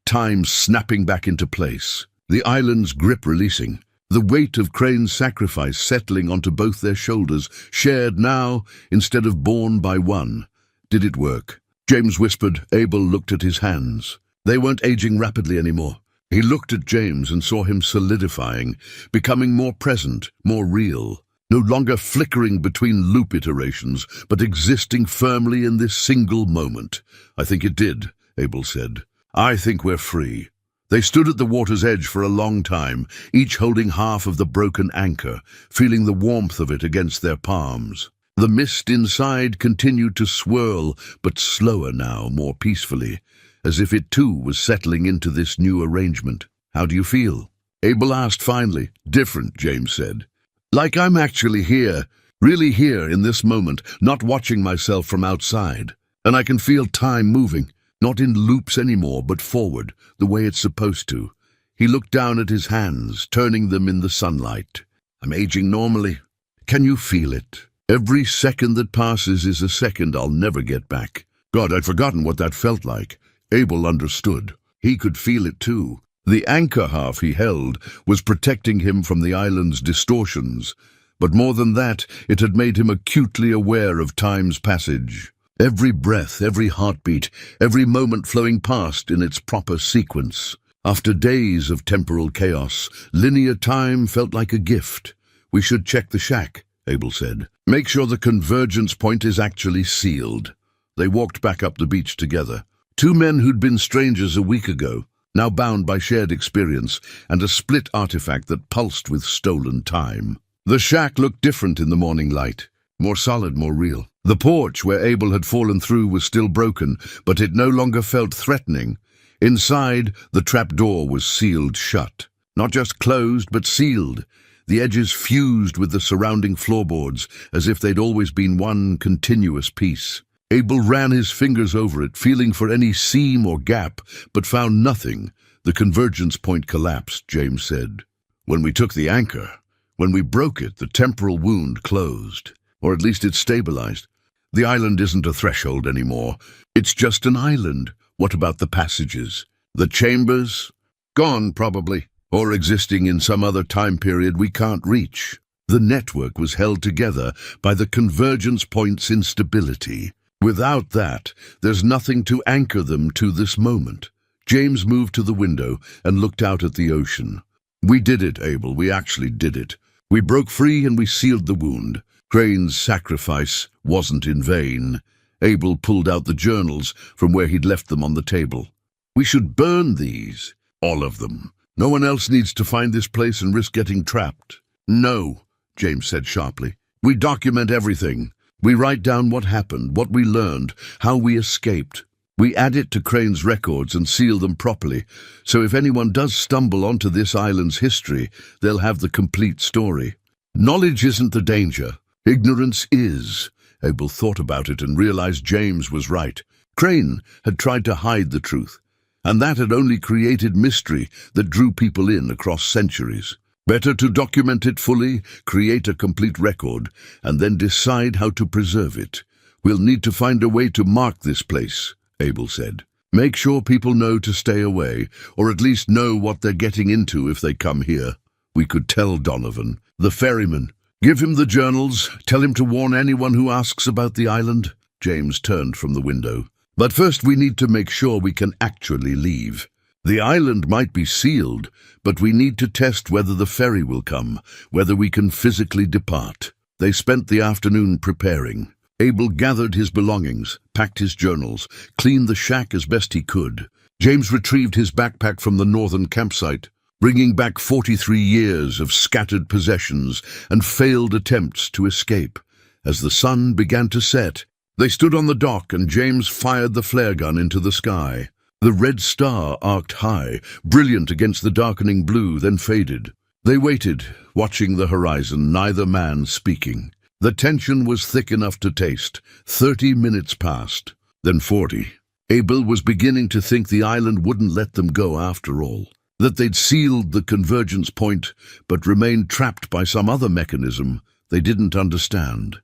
Time snapping back into place. The island's grip releasing. the weight of Crane's sacrifice settling onto both their shoulders, shared now instead of borne by one. Did it work? James whispered. Abel looked at his hands. They weren't aging rapidly anymore. He looked at James and saw him solidifying, becoming more present, more real, no longer flickering between loop iterations, but existing firmly in this single moment. I think it did, Abel said. I think we're free. They stood at the water's edge for a long time, each holding half of the broken anchor, feeling the warmth of it against their palms. The mist inside continued to swirl, but slower now, more peacefully, as if it too was settling into this new arrangement. How do you feel? Abel asked finally. Different, James said. Like I'm actually here, really here in this moment, not watching myself from outside. And I can feel time moving, not in loops anymore, but forward, the way it's supposed to. He looked down at his hands, turning them in the sunlight. I'm aging normally. Can you feel it? Every second that passes is a second I'll never get back. God, I'd forgotten what that felt like. Abel understood. He could feel it too. The anchor half he held was protecting him from the island's distortions, but more than that, it had made him acutely aware of time's passage. Every breath, every heartbeat, every moment flowing past in its proper sequence. After days of temporal chaos, linear time felt like a gift. We should check the shack, Abel said. Make sure the convergence point is actually sealed. They walked back up the beach together. Two men who'd been strangers a week ago, now bound by shared experience and a split artifact that pulsed with stolen time. The shack looked different in the morning light, more solid, more real. The porch where Abel had fallen through was still broken, but it no longer felt threatening. Inside, the trapdoor was sealed shut. Not just closed, but sealed. The edges fused with the surrounding floorboards, as if they'd always been one continuous piece. Abel ran his fingers over it, feeling for any seam or gap, but found nothing. The convergence point collapsed, James said. When we took the anchor, when we broke it, the temporal wound closed. Or at least it stabilized. The island isn't a threshold anymore. It's just an island. What about the passages? The chambers? Gone, probably. Or existing in some other time period we can't reach. The network was held together by the convergence point's instability. Without that, there's nothing to anchor them to this moment. James moved to the window and looked out at the ocean. We did it, Abel. We actually did it. We broke free and we sealed the wound. Crane's sacrifice wasn't in vain. Abel pulled out the journals from where he'd left them on the table. We should burn these. All of them. No one else needs to find this place and risk getting trapped. No, James said sharply. We document everything. We write down what happened, what we learned, how we escaped. We add it to Crane's records and seal them properly, so if anyone does stumble onto this island's history, they'll have the complete story. Knowledge isn't the danger. Ignorance is. Abel thought about it and realized James was right. Crane had tried to hide the truth, and that had only created mystery that drew people in across centuries. Better to document it fully, create a complete record, and then decide how to preserve it. We'll need to find a way to mark this place, Abel said. Make sure people know to stay away, or at least know what they're getting into if they come here. We could tell Donovan, the ferryman. Give him the journals, tell him to warn anyone who asks about the island. James turned from the window. But first we need to make sure we can actually leave. The island might be sealed, but we need to test whether the ferry will come, whether we can physically depart. They spent the afternoon preparing. Abel gathered his belongings, packed his journals, cleaned the shack as best he could. James retrieved his backpack from the northern campsite, bringing back 43 years of scattered possessions and failed attempts to escape. As the sun began to set, they stood on the dock and James fired the flare gun into the sky. The red star arced high, brilliant against the darkening blue, then faded. They waited, watching the horizon, neither man speaking. The tension was thick enough to taste. 30 minutes passed, then 40. Abel was beginning to think the island wouldn't let them go after all, that they'd sealed the convergence point but remained trapped by some other mechanism they didn't understand.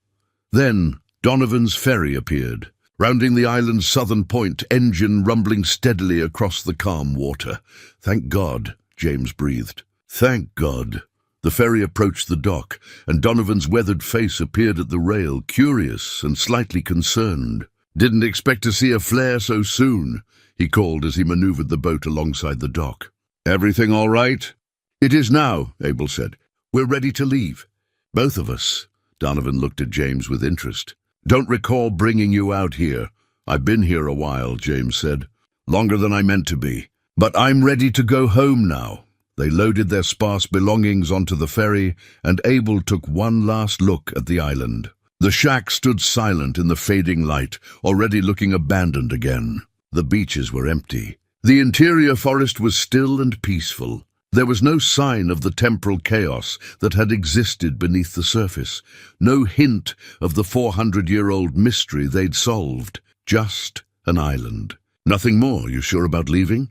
Then Donovan's ferry appeared, rounding the island's southern point, engine rumbling steadily across the calm water. Thank God, James breathed. Thank God. The ferry approached the dock, and Donovan's weathered face appeared at the rail, curious and slightly concerned. "Didn't expect to see a flare so soon," he called as he maneuvered the boat alongside the dock. "Everything all right?" "It is now," Abel said. "We're ready to leave." "Both of us?" Donovan looked at James with interest. "Don't recall bringing you out here. I've been here a while," James said. "Longer than I meant to be. But I'm ready to go home now." They loaded their sparse belongings onto the ferry, and Abel took one last look at the island. The shack stood silent in the fading light, already looking abandoned again. The beaches were empty. The interior forest was still and peaceful. There was no sign of the temporal chaos that had existed beneath the surface, no hint of the 400-year-old mystery they'd solved. Just an island. "Nothing more, you sure about leaving?"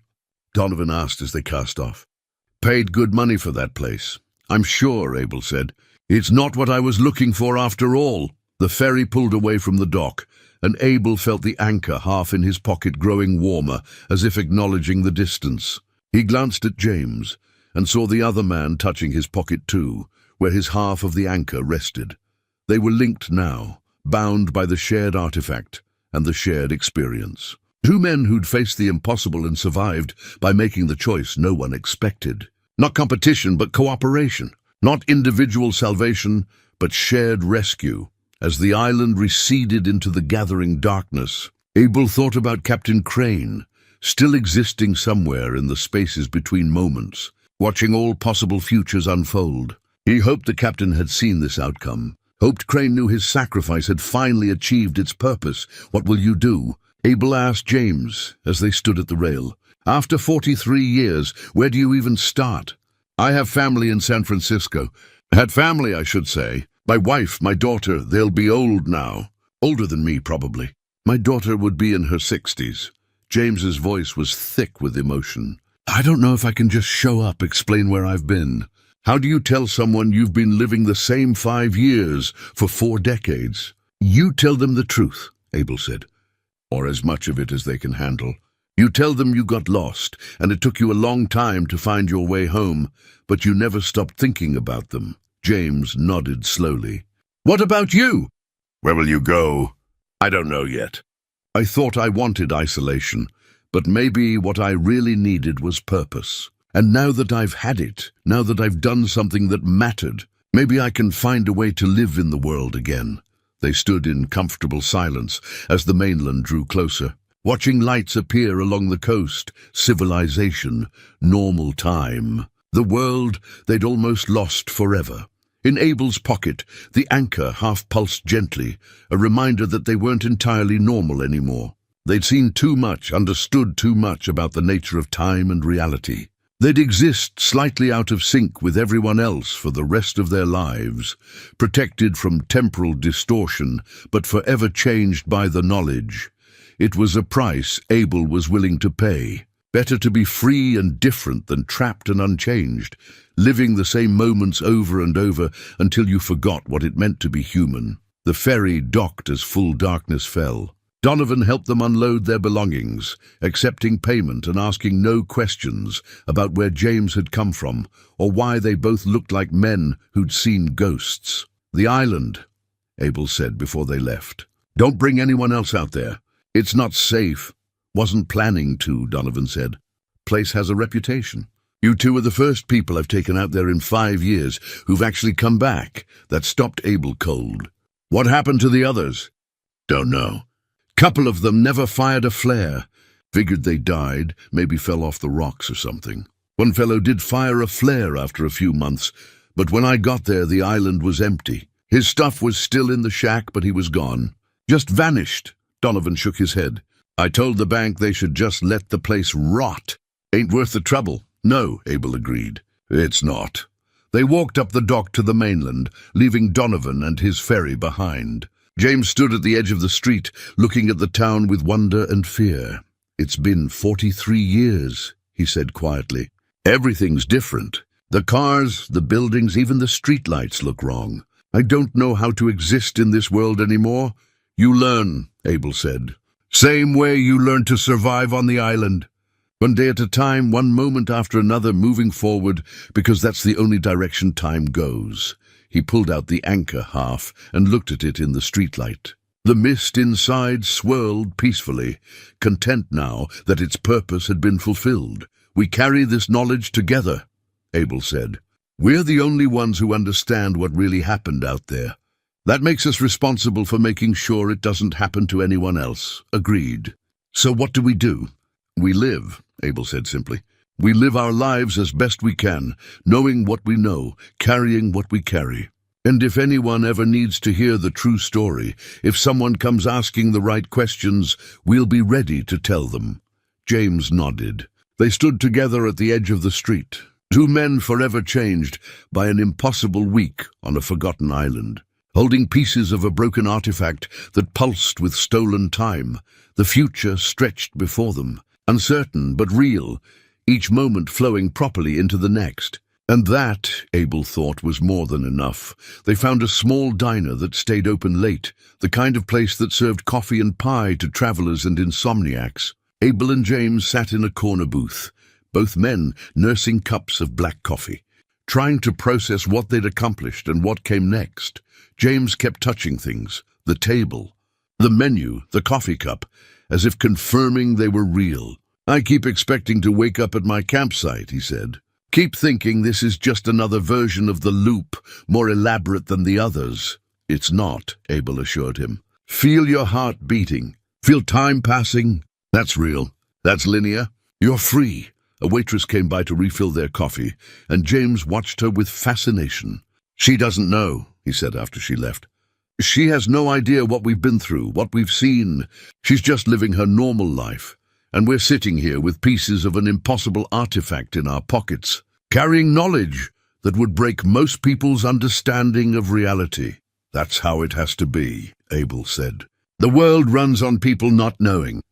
Donovan asked as they cast off. "Paid good money for that place." "I'm sure," Abel said. "It's not what I was looking for after all." The ferry pulled away from the dock, and Abel felt the anchor half in his pocket growing warmer, as if acknowledging the distance. He glanced at James, and saw the other man touching his pocket too, where his half of the anchor rested. They were linked now, bound by the shared artifact and the shared experience. Two men who'd faced the impossible and survived by making the choice no one expected. Not competition, but cooperation. Not individual salvation, but shared rescue. As the island receded into the gathering darkness, Abel thought about Captain Crane, still existing somewhere in the spaces between moments, watching all possible futures unfold. He hoped the captain had seen this outcome, hoped Crane knew his sacrifice had finally achieved its purpose. "What will you do?" Abel asked James as they stood at the rail. "After 43 years, where do you even start?" "I have family in San Francisco. Had family, I should say. My wife, my daughter, they'll be old now. Older than me, probably. My daughter would be in her 60s. James's voice was thick with emotion. "I don't know if I can just show up, explain where I've been. How do you tell someone you've been living the same 5 years for 4 decades? You tell them the truth," Abel said. "Or as much of it as they can handle. You tell them you got lost, and it took you a long time to find your way home, but you never stopped thinking about them." James nodded slowly. "What about you?" "Where will you go?" "I don't know yet. I thought I wanted isolation, but maybe what I really needed was purpose. And now that I've had it, now that I've done something that mattered, maybe I can find a way to live in the world again." They stood in comfortable silence as the mainland drew closer, watching lights appear along the coast, civilization, normal time. The world they'd almost lost forever. In Abel's pocket, the anchor half-pulsed gently, a reminder that they weren't entirely normal anymore. They'd seen too much, understood too much about the nature of time and reality. They'd exist slightly out of sync with everyone else for the rest of their lives, protected from temporal distortion, but forever changed by the knowledge. It was a price Abel was willing to pay. Better to be free and different than trapped and unchanged, living the same moments over and over until you forgot what it meant to be human. The ferry docked as full darkness fell. Donovan helped them unload their belongings, accepting payment and asking no questions about where James had come from or why they both looked like men who'd seen ghosts. "The island," Abel said before they left. "Don't bring anyone else out there. It's not safe." "Wasn't planning to," Donovan said. "Place has a reputation. You two are the first people I've taken out there in 5 years who've actually come back." That stopped Abel cold. "What happened to the others?" "Don't know. Couple of them never fired a flare. Figured they died, maybe fell off the rocks or something. One fellow did fire a flare after a few months, but when I got there the island was empty. His stuff was still in the shack, but he was gone. Just vanished." Donovan shook his head. "I told the bank they should just let the place rot. Ain't worth the trouble." "No," Abel agreed. "It's not." They walked up the dock to the mainland, leaving Donovan and his ferry behind. James stood at the edge of the street, looking at the town with wonder and fear. "It's been 43 years, he said quietly. "Everything's different. The cars, the buildings, even the streetlights look wrong. I don't know how to exist in this world anymore." "You learn," Abel said. "Same way you learned to survive on the island." One day at a time, one moment after another, moving forward, because that's the only direction time goes. He pulled out the anchor half and looked at it in the streetlight. The mist inside swirled peacefully, content now that its purpose had been fulfilled. "We carry this knowledge together," Abel said. "We're the only ones who understand what really happened out there. That makes us responsible for making sure it doesn't happen to anyone else." "Agreed. So what do we do?" "We live," Abel said simply. "We live our lives as best we can, knowing what we know, carrying what we carry. And if anyone ever needs to hear the true story, if someone comes asking the right questions, we'll be ready to tell them." James nodded. They stood together at the edge of the street, two men forever changed by an impossible week on a forgotten island, holding pieces of a broken artifact that pulsed with stolen time. The future stretched before them, uncertain but real, each moment flowing properly into the next. And that, Abel thought, was more than enough. They found a small diner that stayed open late, the kind of place that served coffee and pie to travelers and insomniacs. Abel and James sat in a corner booth, both men nursing cups of black coffee, trying to process what they'd accomplished and what came next. James kept touching things, the table, the menu, the coffee cup, as if confirming they were real. "I keep expecting to wake up at my campsite," he said. "Keep thinking this is just another version of the loop, more elaborate than the others." "It's not," Abel assured him. "Feel your heart beating. Feel time passing. That's real. That's linear. You're free." A waitress came by to refill their coffee, and James watched her with fascination. "She doesn't know," he said after she left. "She has no idea what we've been through, what we've seen. She's just living her normal life. And we're sitting here with pieces of an impossible artifact in our pockets, carrying knowledge that would break most people's understanding of reality." "That's how it has to be," Abel said. "The world runs on people not knowing."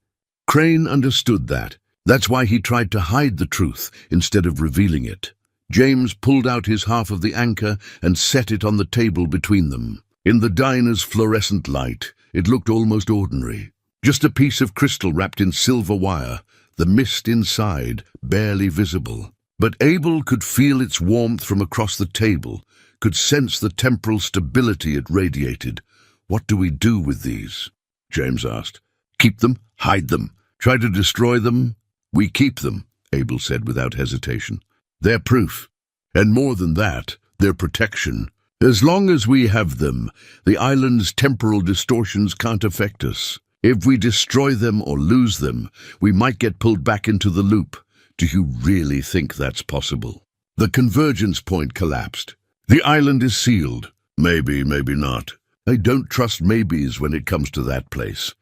Crane understood that. That's why he tried to hide the truth instead of revealing it. James pulled out his half of the anchor and set it on the table between them. In the diner's fluorescent light, it looked almost ordinary. Just a piece of crystal wrapped in silver wire, the mist inside barely visible. But Abel could feel its warmth from across the table, could sense the temporal stability it radiated. "What do we do with these?" James asked. "Keep them? Hide them? Try to destroy them?" "We keep them," Abel said without hesitation. "They're proof. And more than that, they're protection. As long as we have them, the island's temporal distortions can't affect us. If we destroy them or lose them, we might get pulled back into the loop. Do you really think that's possible?" The convergence point collapsed. "The island is sealed." "Maybe, maybe not. I don't trust maybes when it comes to that place."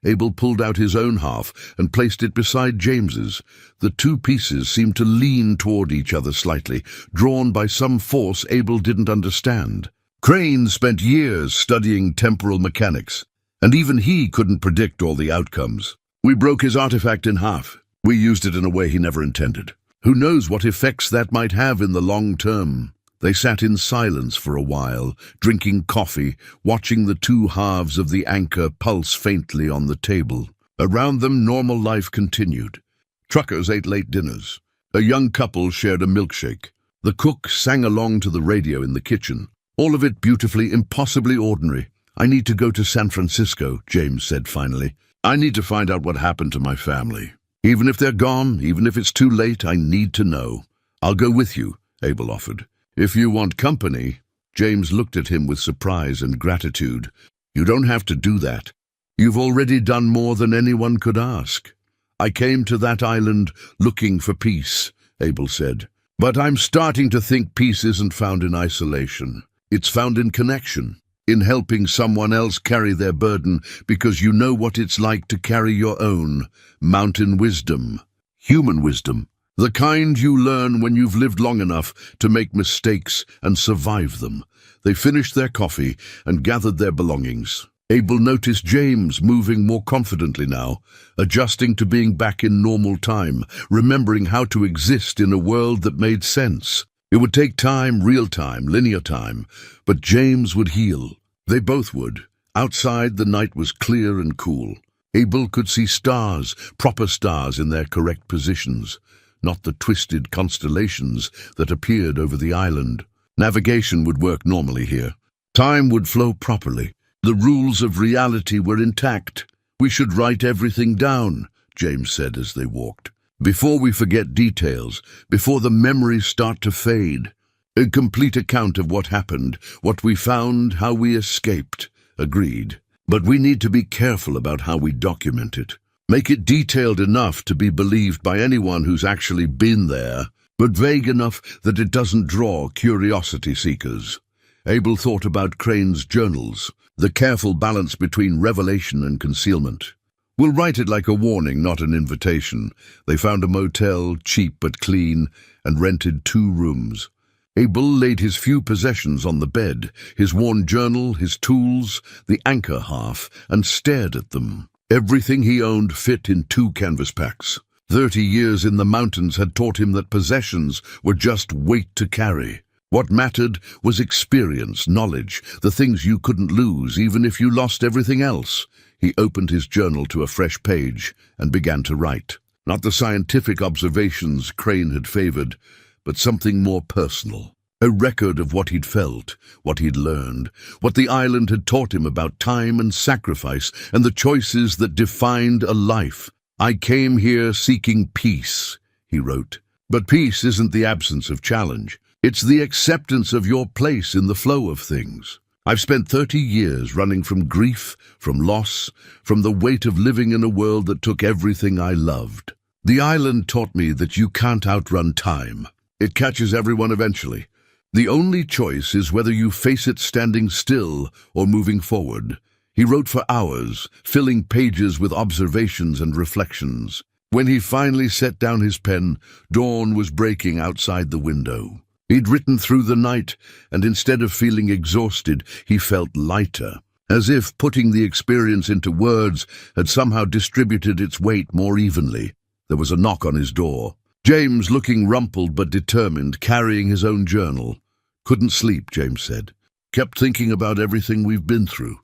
Abel pulled out his own half and placed it beside James's. The two pieces seemed to lean toward each other slightly, drawn by some force Abel didn't understand. Crane spent years studying temporal mechanics, and even he couldn't predict all the outcomes. "We broke his artifact in half. We used it in a way he never intended. Who knows what effects that might have in the long term?" They sat in silence for a while, drinking coffee, watching the two halves of the anchor pulse faintly on the table. Around them, normal life continued. Truckers ate late dinners. A young couple shared a milkshake. The cook sang along to the radio in the kitchen. All of it beautifully, impossibly ordinary. "I need to go to San Francisco," James said finally. "I need to find out what happened to my family. Even if they're gone, even if it's too late, I need to know." "I'll go with you," Abel offered. "If you want company." James looked at him with surprise and gratitude. "You don't have to do that. You've already done more than anyone could ask." "I came to that island looking for peace," Abel said. "But I'm starting to think peace isn't found in isolation. It's found in connection, in helping someone else carry their burden because you know what it's like to carry your own. Mountain wisdom, human wisdom. The kind you learn when you've lived long enough to make mistakes and survive them." They finished their coffee and gathered their belongings. Abel noticed James moving more confidently now, adjusting to being back in normal time, remembering how to exist in a world that made sense. It would take time, real time, linear time, but James would heal. They both would. Outside, the night was clear and cool. Abel could see stars, proper stars in their correct positions, not the twisted constellations that appeared over the island. Navigation would work normally here. Time would flow properly. The rules of reality were intact. "We should write everything down," James said as they walked. "Before we forget details, before the memories start to fade. A complete account of what happened, what we found, how we escaped." Agreed. "But we need to be careful about how we document it. Make it detailed enough to be believed by anyone who's actually been there, but vague enough that it doesn't draw curiosity seekers." Abel thought about Crane's journals, the careful balance between revelation and concealment. "We'll write it like a warning, not an invitation. They found a motel, cheap but clean, and rented 2 rooms. Abel laid his few possessions on the bed, his worn journal, his tools, the anchor half, and stared at them. Everything he owned fit in 2 canvas packs. 30 years in the mountains had taught him that possessions were just weight to carry. What mattered was experience, knowledge, the things you couldn't lose even if you lost everything else. He opened his journal to a fresh page and began to write. Not the scientific observations Crane had favored, but something more personal. A record of what he'd felt, what he'd learned, what the island had taught him about time and sacrifice and the choices that defined a life. "I came here seeking peace," he wrote. "But peace isn't the absence of challenge. It's the acceptance of your place in the flow of things. I've spent 30 years running from grief, from loss, from the weight of living in a world that took everything I loved. The island taught me that you can't outrun time. It catches everyone eventually. The only choice is whether you face it standing still or moving forward." He wrote for hours, filling pages with observations and reflections. When he finally set down his pen, dawn was breaking outside the window. He'd written through the night, and instead of feeling exhausted, he felt lighter, as if putting the experience into words had somehow distributed its weight more evenly. There was a knock on his door. James, looking rumpled but determined, carrying his own journal. "Couldn't sleep," James said. "Kept thinking about everything we've been through.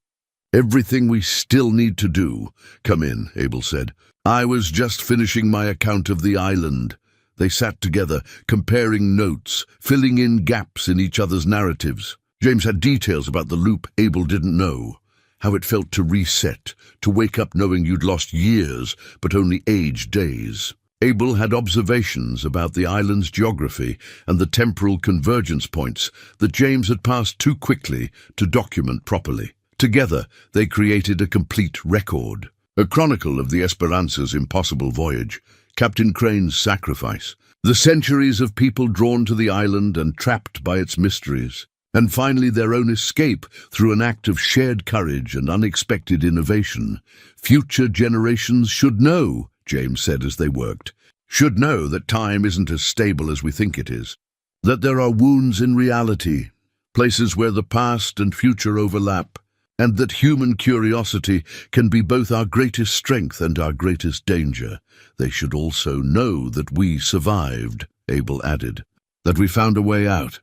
Everything we still need to do." "Come in," Abel said. "I was just finishing my account of the island." They sat together, comparing notes, filling in gaps in each other's narratives. James had details about the loop Abel didn't know. How it felt to reset, to wake up knowing you'd lost years, but only aged days. Abel had observations about the island's geography and the temporal convergence points that James had passed too quickly to document properly. Together, they created a complete record, a chronicle of the Esperanza's impossible voyage, Captain Crane's sacrifice, the centuries of people drawn to the island and trapped by its mysteries, and finally their own escape through an act of shared courage and unexpected innovation. "Future generations should know," James said as they worked, "should know that time isn't as stable as we think it is, that there are wounds in reality, places where the past and future overlap, and that human curiosity can be both our greatest strength and our greatest danger. They should also know that we survived," Abel added, "that we found a way out,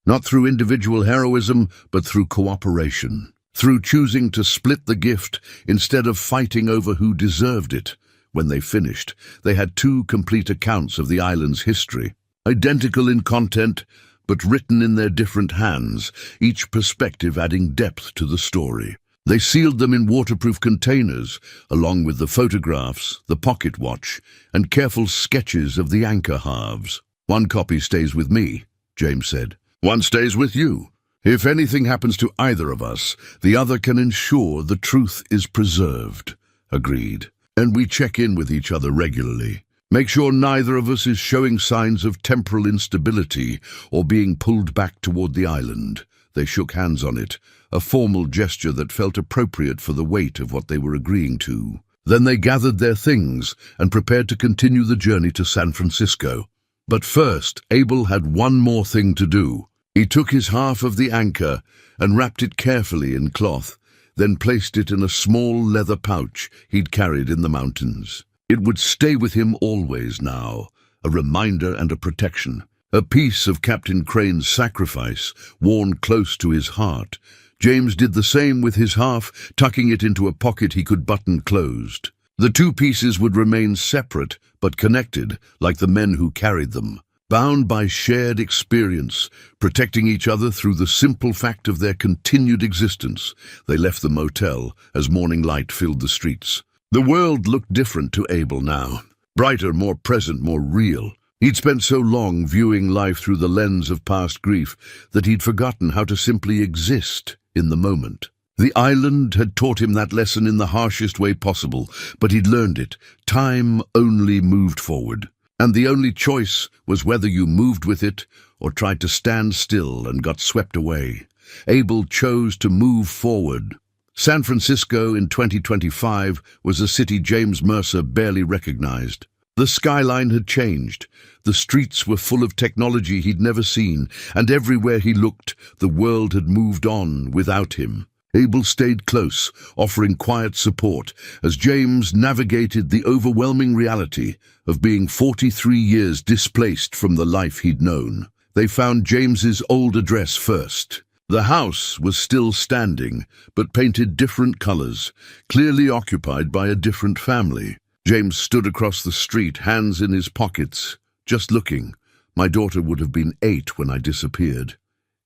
not through individual heroism, but through cooperation, through choosing to split the gift instead of fighting over who deserved it." When they finished, they had 2 complete accounts of the island's history, identical in content, but written in their different hands, each perspective adding depth to the story. They sealed them in waterproof containers, along with the photographs, the pocket watch, and careful sketches of the anchor halves. "One copy stays with me," James said. "One stays with you. If anything happens to either of us, the other can ensure the truth is preserved." Agreed. "And we check in with each other regularly. Make sure neither of us is showing signs of temporal instability or being pulled back toward the island." They shook hands on it, a formal gesture that felt appropriate for the weight of what they were agreeing to. Then they gathered their things and prepared to continue the journey to San Francisco. But first, Abel had one more thing to do. He took his half of the anchor and wrapped it carefully in cloth, then placed it in a small leather pouch he'd carried in the mountains. It would stay with him always now, a reminder and a protection. A piece of Captain Crane's sacrifice, worn close to his heart, James did the same with his half, tucking it into a pocket he could button closed. The two pieces would remain separate, but connected, like the men who carried them. Bound by shared experience, protecting each other through the simple fact of their continued existence, they left the motel as morning light filled the streets. The world looked different to Abel now. Brighter, more present, more real. He'd spent so long viewing life through the lens of past grief that he'd forgotten how to simply exist in the moment. The island had taught him that lesson in the harshest way possible, but he'd learned it. Time only moved forward. And the only choice was whether you moved with it or tried to stand still and got swept away. Abel chose to move forward. San Francisco in 2025 was a city James Mercer barely recognized. The skyline had changed. The streets were full of technology he'd never seen, and everywhere he looked, the world had moved on without him. Abel stayed close, offering quiet support, as James navigated the overwhelming reality of being 43 years displaced from the life he'd known. They found James's old address first. The house was still standing, but painted different colors, clearly occupied by a different family. James stood across the street, hands in his pockets, just looking. "My daughter would have been 8 when I disappeared,"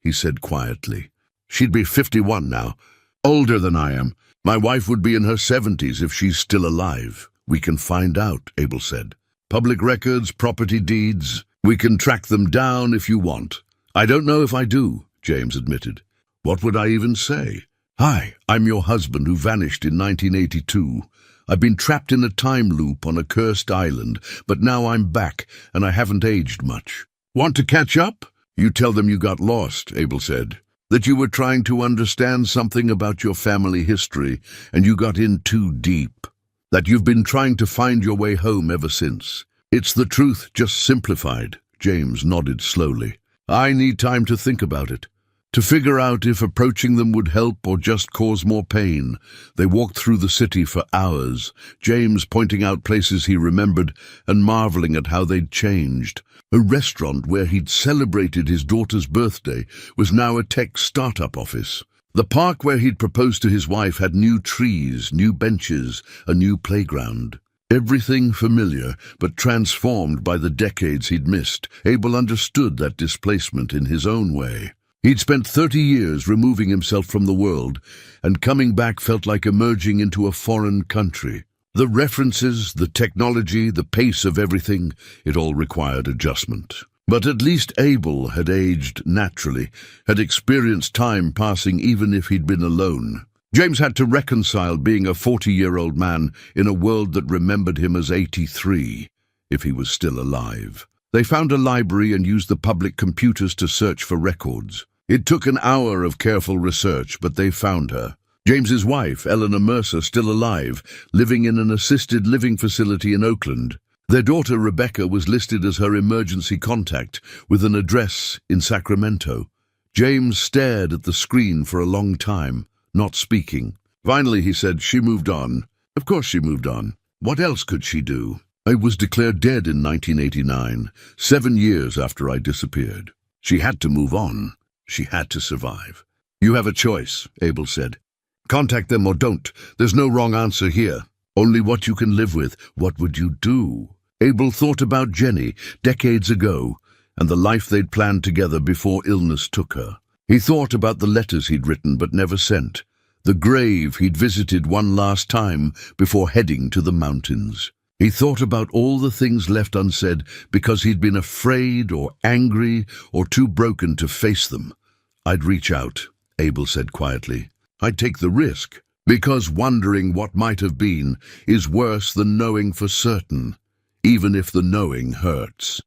he said quietly. "She'd be 51 now. Older than I am. My wife would be in her 70s if she's still alive." "We can find out," Abel said. "Public records, property deeds. We can track them down if you want." "I don't know if I do," James admitted. "What would I even say?" "Hi, I'm your husband who vanished in 1982. I've been trapped in a time loop on a cursed island, but now I'm back, and I haven't aged much. Want to catch up?" "You tell them you got lost," Abel said. "That you were trying to understand something about your family history, and you got in too deep. That you've been trying to find your way home ever since. It's the truth, just simplified." James nodded slowly. "I need time to think about it, to figure out if approaching them would help or just cause more pain." They walked through the city for hours, James pointing out places he remembered and marveling at how they'd changed. A restaurant where he'd celebrated his daughter's birthday was now a tech startup office. The park where he'd proposed to his wife had new trees, new benches, a new playground. Everything familiar, but transformed by the decades he'd missed. Abel understood that displacement in his own way. He'd spent 30 years removing himself from the world, and coming back felt like emerging into a foreign country. The references, the technology, the pace of everything, it all required adjustment. But at least Abel had aged naturally, had experienced time passing even if he'd been alone. James had to reconcile being a 40-year-old man in a world that remembered him as 83, if he was still alive. They found a library and used the public computers to search for records. It took an hour of careful research, but they found her. James's wife, Eleanor Mercer, still alive, living in an assisted living facility in Oakland. Their daughter, Rebecca, was listed as her emergency contact, with an address in Sacramento. James stared at the screen for a long time, not speaking. Finally, he said, "She moved on." Of course she moved on. What else could she do? "I was declared dead in 1989, 7 years after I disappeared." She had to move on. She had to survive. "You have a choice," Abel said. "Contact them or don't. There's no wrong answer here. Only what you can live with. What would you do?" Abel thought about Jenny, decades ago, and the life they'd planned together before illness took her. He thought about the letters he'd written but never sent, the grave he'd visited one last time before heading to the mountains. He thought about all the things left unsaid because he'd been afraid or angry or too broken to face them. "I'd reach out," Abel said quietly. "I'd take the risk, because wondering what might have been is worse than knowing for certain, even if the knowing hurts."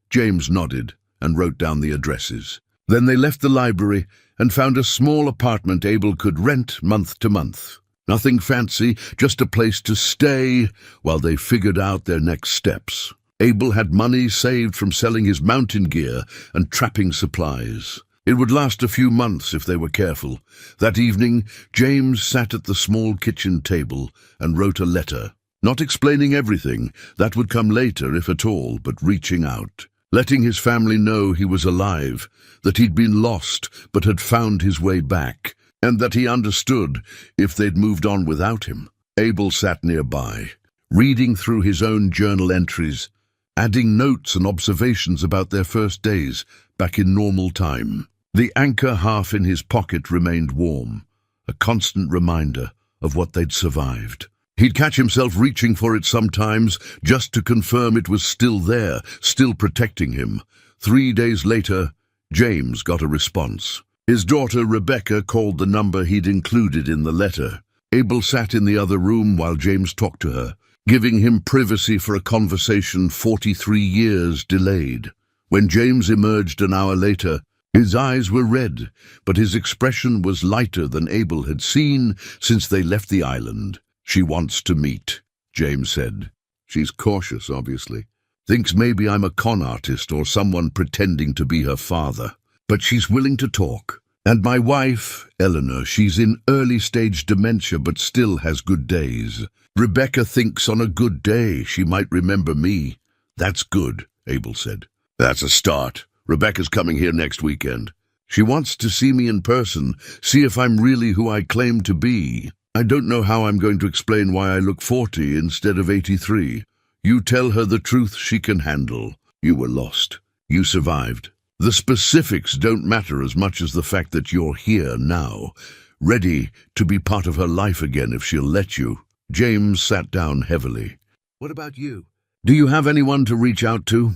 James nodded and wrote down the addresses. Then they left the library and found a small apartment Abel could rent month to month. Nothing fancy, just a place to stay while they figured out their next steps. Abel had money saved from selling his mountain gear and trapping supplies. It would last a few months if they were careful. That evening, James sat at the small kitchen table and wrote a letter. Not explaining everything, that would come later if at all, but reaching out. Letting his family know he was alive, that he'd been lost but had found his way back, and that he understood if they'd moved on without him. Abel sat nearby, reading through his own journal entries, adding notes and observations about their first days back in normal time. The anchor half in his pocket remained warm, a constant reminder of what they'd survived. He'd catch himself reaching for it sometimes just to confirm it was still there, still protecting him. 3 days later, James got a response. His daughter Rebecca called the number he'd included in the letter. Abel sat in the other room while James talked to her, giving him privacy for a conversation 43 years delayed. When James emerged an hour later, his eyes were red, but his expression was lighter than Abel had seen since they left the island. "She wants to meet," James said. "She's cautious, obviously. Thinks maybe I'm a con artist or someone pretending to be her father. But she's willing to talk. And my wife, Eleanor, she's in early-stage dementia but still has good days. Rebecca thinks on a good day she might remember me." "That's good," Abel said. "That's a start. Rebecca's coming here next weekend. She wants to see me in person, see if I'm really who I claim to be. I don't know how I'm going to explain why I look 40 instead of 83. You tell her the truth she can handle. You were lost. You survived. The specifics don't matter as much as the fact that you're here now, ready to be part of her life again if she'll let you." James sat down heavily. "What about you? Do you have anyone to reach out to?"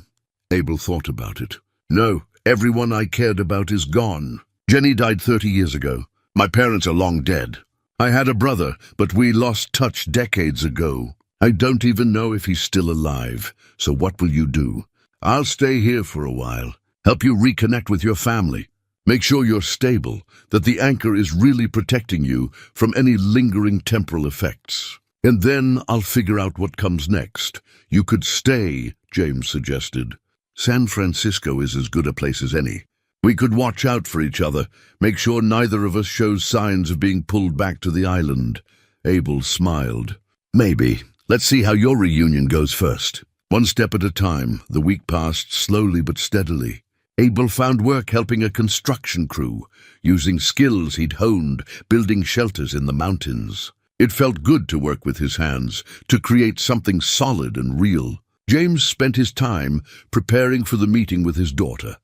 Abel thought about it. "No, everyone I cared about is gone. Jenny died 30 years ago. My parents are long dead. I had a brother, but we lost touch decades ago. I don't even know if he's still alive. So what will you do?" "I'll stay here for a while. Help you reconnect with your family. Make sure you're stable, that the anchor is really protecting you from any lingering temporal effects. And then I'll figure out what comes next. You could stay," James suggested. "San Francisco is as good a place as any. We could watch out for each other, make sure neither of us shows signs of being pulled back to the island." Abel smiled. "Maybe. Let's see how your reunion goes first." One step at a time, the week passed slowly but steadily. Abel found work helping a construction crew, using skills he'd honed, building shelters in the mountains. It felt good to work with his hands, to create something solid and real. James spent his time preparing for the meeting with his daughter,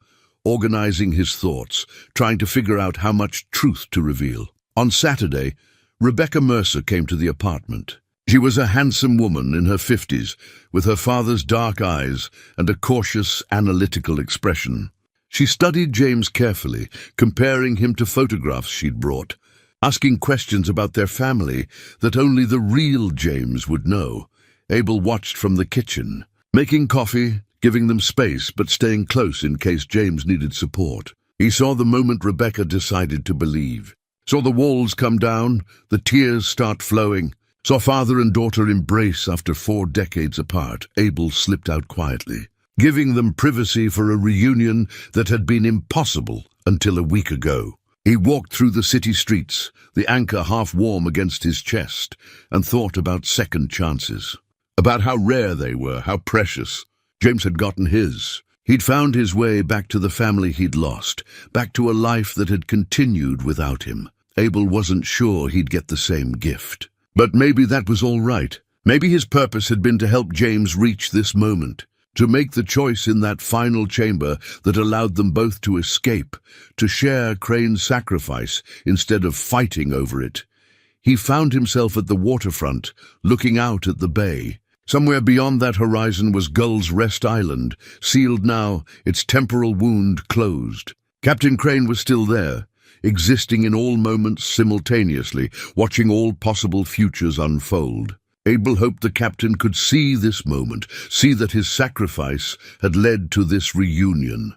organizing his thoughts, trying to figure out how much truth to reveal. On Saturday, Rebecca Mercer came to the apartment. She was a handsome woman in her 50s, with her father's dark eyes and a cautious, analytical expression. She studied James carefully, comparing him to photographs she'd brought, asking questions about their family that only the real James would know. Abel watched from the kitchen, making coffee, giving them space but staying close in case James needed support. He saw the moment Rebecca decided to believe. Saw the walls come down, the tears start flowing. Saw father and daughter embrace after 4 decades apart. Abel slipped out quietly, giving them privacy for a reunion that had been impossible until a week ago. He walked through the city streets, the anchor half warm against his chest, and thought about second chances. About how rare they were, how precious. James had gotten his. He'd found his way back to the family he'd lost, back to a life that had continued without him. Abel wasn't sure he'd get the same gift. But maybe that was all right. Maybe his purpose had been to help James reach this moment, to make the choice in that final chamber that allowed them both to escape, to share Crane's sacrifice instead of fighting over it. He found himself at the waterfront, looking out at the bay. Somewhere beyond that horizon was Gull's Rest Island, sealed now, its temporal wound closed. Captain Crane was still there, existing in all moments simultaneously, watching all possible futures unfold. Abel hoped the captain could see this moment, see that his sacrifice had led to this reunion,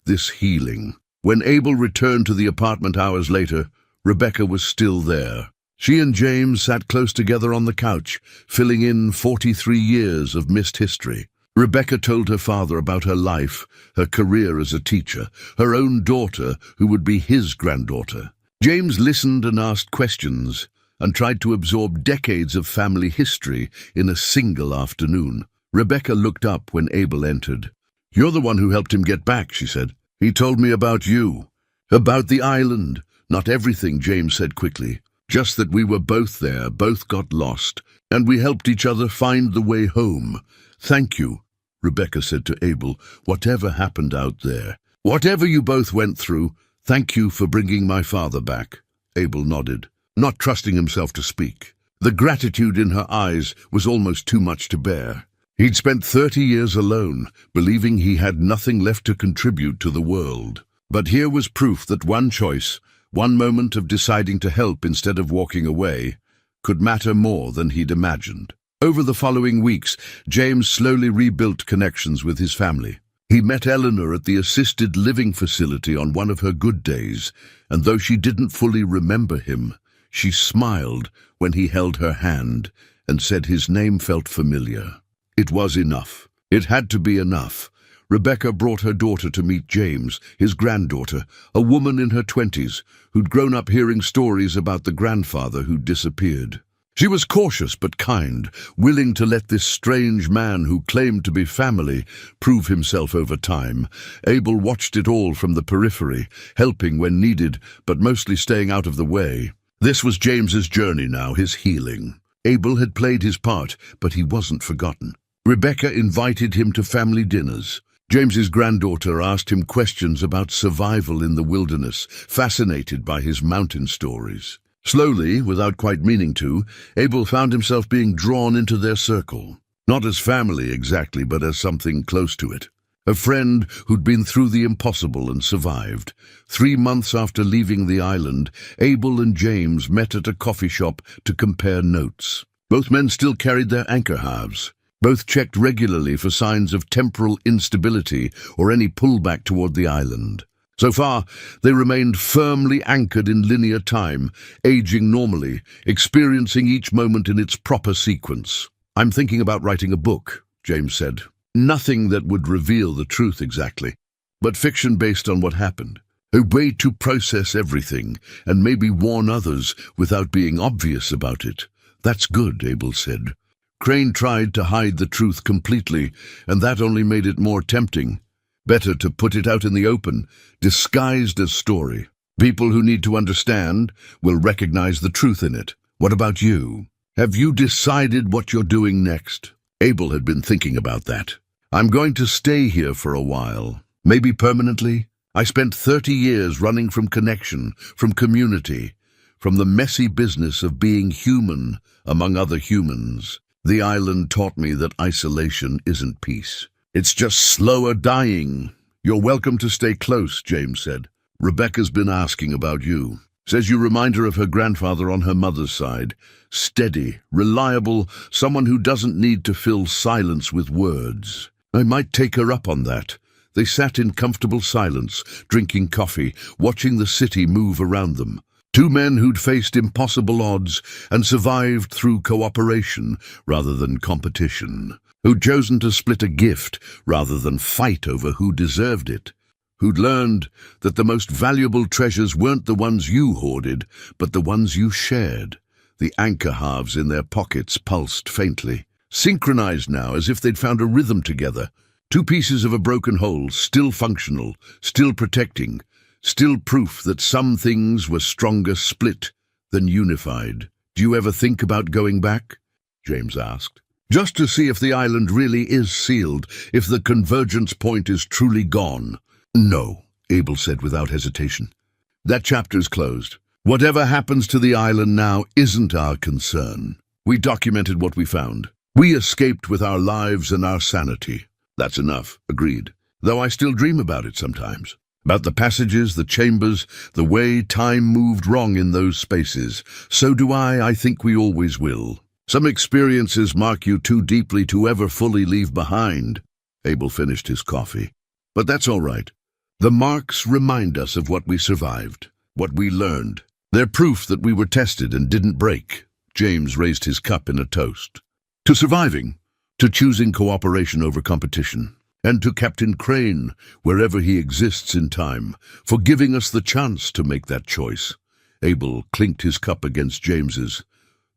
this healing. When Abel returned to the apartment hours later, Rebecca was still there. She and James sat close together on the couch, filling in 43 years of missed history. Rebecca told her father about her life, her career as a teacher, her own daughter who would be his granddaughter. James listened and asked questions, and tried to absorb decades of family history in a single afternoon. Rebecca looked up when Abel entered. "You're the one who helped him get back," she said. "He told me about you, about the island, Not everything, James said quickly. Just that we were both there, both got lost, and we helped each other find the way home. Thank you, Rebecca said to Abel, whatever happened out there. Whatever you both went through, thank you for bringing my father back. Abel nodded, not trusting himself to speak. The gratitude in her eyes was almost too much to bear. He'd spent 30 years alone, believing he had nothing left to contribute to the world. But here was proof that one choice, one moment of deciding to help instead of walking away, could matter more than he'd imagined. Over the following weeks, James slowly rebuilt connections with his family. He met Eleanor at the assisted living facility on one of her good days, and though she didn't fully remember him, she smiled when he held her hand and said his name felt familiar. It was enough. It had to be enough. Rebecca brought her daughter to meet James, his granddaughter, a woman in her 20s, who'd grown up hearing stories about the grandfather who'd disappeared. She was cautious but kind, willing to let this strange man who claimed to be family prove himself over time. Abel watched it all from the periphery, helping when needed, but mostly staying out of the way. This was James's journey now, his healing. Abel had played his part, but he wasn't forgotten. Rebecca invited him to family dinners. James's granddaughter asked him questions about survival in the wilderness, fascinated by his mountain stories. Slowly, without quite meaning to, Abel found himself being drawn into their circle. Not as family exactly, but as something close to it. A friend who'd been through the impossible and survived. 3 months after leaving the island, Abel and James met at a coffee shop to compare notes. Both men still carried their anchor halves. Both checked regularly for signs of temporal instability or any pullback toward the island. So far, they remained firmly anchored in linear time, aging normally, experiencing each moment in its proper sequence. I'm thinking about writing a book, James said. Nothing that would reveal the truth exactly, but fiction based on what happened. A way to process everything and maybe warn others without being obvious about it. That's good, Abel said. Crane tried to hide the truth completely, and that only made it more tempting. Better to put it out in the open, disguised as story. People who need to understand will recognize the truth in it. What about you? Have you decided what you're doing next? Abel had been thinking about that. I'm going to stay here for a while, maybe permanently. I spent 30 years running from connection, from community, from the messy business of being human among other humans. The island taught me that isolation isn't peace. It's just slower dying. You're welcome to stay close, James said. Rebecca's been asking about you. Says you remind her of her grandfather on her mother's side. Steady, reliable, someone who doesn't need to fill silence with words. I might take her up on that. They sat in comfortable silence, drinking coffee, watching the city move around them. 2 men who'd faced impossible odds and survived through cooperation rather than competition. Who'd chosen to split a gift rather than fight over who deserved it. Who'd learned that the most valuable treasures weren't the ones you hoarded, but the ones you shared. The anchor halves in their pockets pulsed faintly, synchronized now as if they'd found a rhythm together. 2 pieces of a broken whole, still functional, still protecting, still proof that some things were stronger split than unified. Do you ever think about going back? James asked. Just to see if the island really is sealed, if the convergence point is truly gone. No, Abel said without hesitation. That chapter's closed. Whatever happens to the island now isn't our concern. We documented what we found. We escaped with our lives and our sanity. That's enough, agreed. Though I still dream about it sometimes. About the passages, the chambers, the way time moved wrong in those spaces. So do I think we always will. Some experiences mark you too deeply to ever fully leave behind. Abel finished his coffee. But that's all right. The marks remind us of what we survived, what we learned. They're proof that we were tested and didn't break. James raised his cup in a toast. To surviving, to choosing cooperation over competition, and to Captain Crane, wherever he exists in time, for giving us the chance to make that choice. Abel clinked his cup against James's.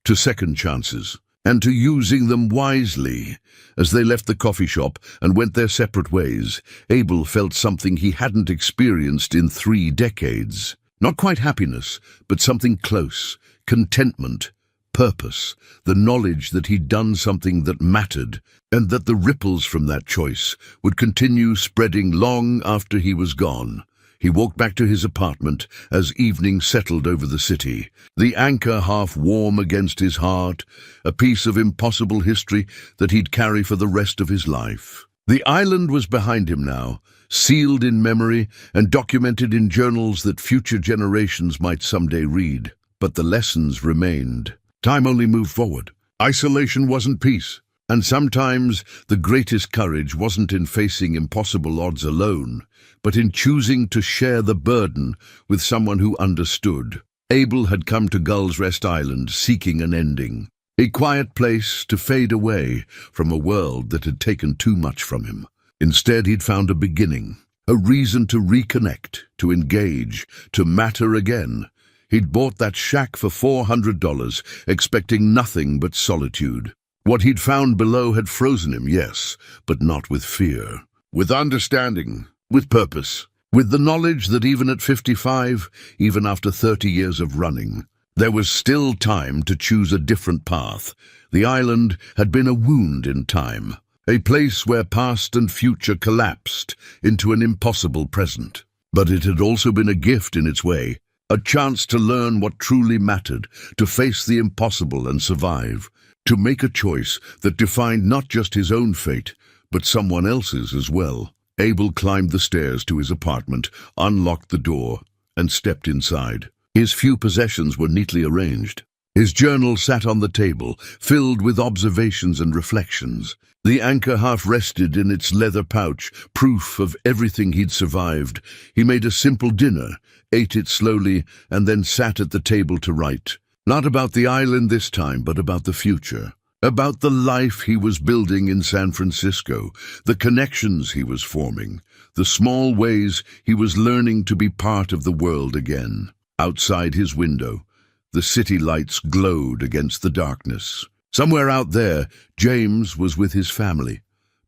To second chances, and to using them wisely. As they left the coffee shop and went their separate ways, Abel felt something he hadn't experienced in 3 decades. Not quite happiness, but something close, contentment, purpose, the knowledge that he'd done something that mattered, and that the ripples from that choice would continue spreading long after he was gone. He walked back to his apartment as evening settled over the city, the anchor half warm against his heart, a piece of impossible history that he'd carry for the rest of his life. The island was behind him now, sealed in memory and documented in journals that future generations might someday read. But the lessons remained. Time only moved forward. Isolation wasn't peace. And sometimes the greatest courage wasn't in facing impossible odds alone, but in choosing to share the burden with someone who understood. Abel had come to Gull's Rest Island seeking an ending, a quiet place to fade away from a world that had taken too much from him. Instead, he'd found a beginning, a reason to reconnect, to engage, to matter again. He'd bought that shack for $400, expecting nothing but solitude. What he'd found below had frozen him, yes, but not with fear. With understanding, with purpose, with the knowledge that even at 55, even after 30 years of running, there was still time to choose a different path. The island had been a wound in time, a place where past and future collapsed into an impossible present. But it had also been a gift in its way, a chance to learn what truly mattered, to face the impossible and survive, to make a choice that defined not just his own fate, but someone else's as well. Abel climbed the stairs to his apartment, unlocked the door, and stepped inside. His few possessions were neatly arranged. His journal sat on the table, filled with observations and reflections. The anchor half rested in its leather pouch, proof of everything he'd survived. He made a simple dinner, ate it slowly, and then sat at the table to write. Not about the island this time, but about the future. About the life he was building in San Francisco, the connections he was forming, the small ways he was learning to be part of the world again. Outside his window, the city lights glowed against the darkness. Somewhere out there, James was with his family,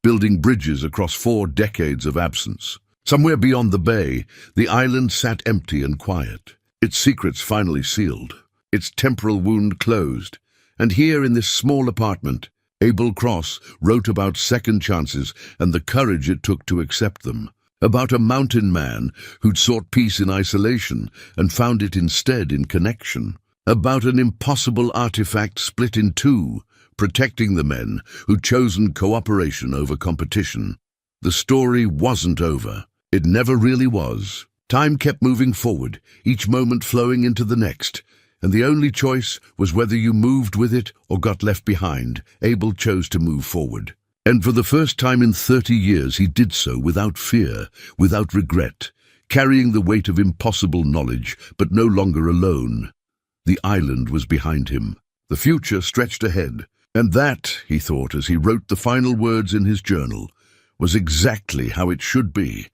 building bridges across 4 decades of absence. Somewhere beyond the bay, the island sat empty and quiet, its secrets finally sealed, its temporal wound closed. And here in this small apartment, Abel Cross wrote about second chances and the courage it took to accept them. About a mountain man who'd sought peace in isolation and found it instead in connection. About an impossible artifact split in two, protecting the men who'd chosen cooperation over competition. The story wasn't over. It never really was. Time kept moving forward, each moment flowing into the next, and the only choice was whether you moved with it or got left behind. Abel chose to move forward. And for the first time in 30 years, he did so without fear, without regret, carrying the weight of impossible knowledge, but no longer alone. The island was behind him. The future stretched ahead. And that, he thought as he wrote the final words in his journal, was exactly how it should be.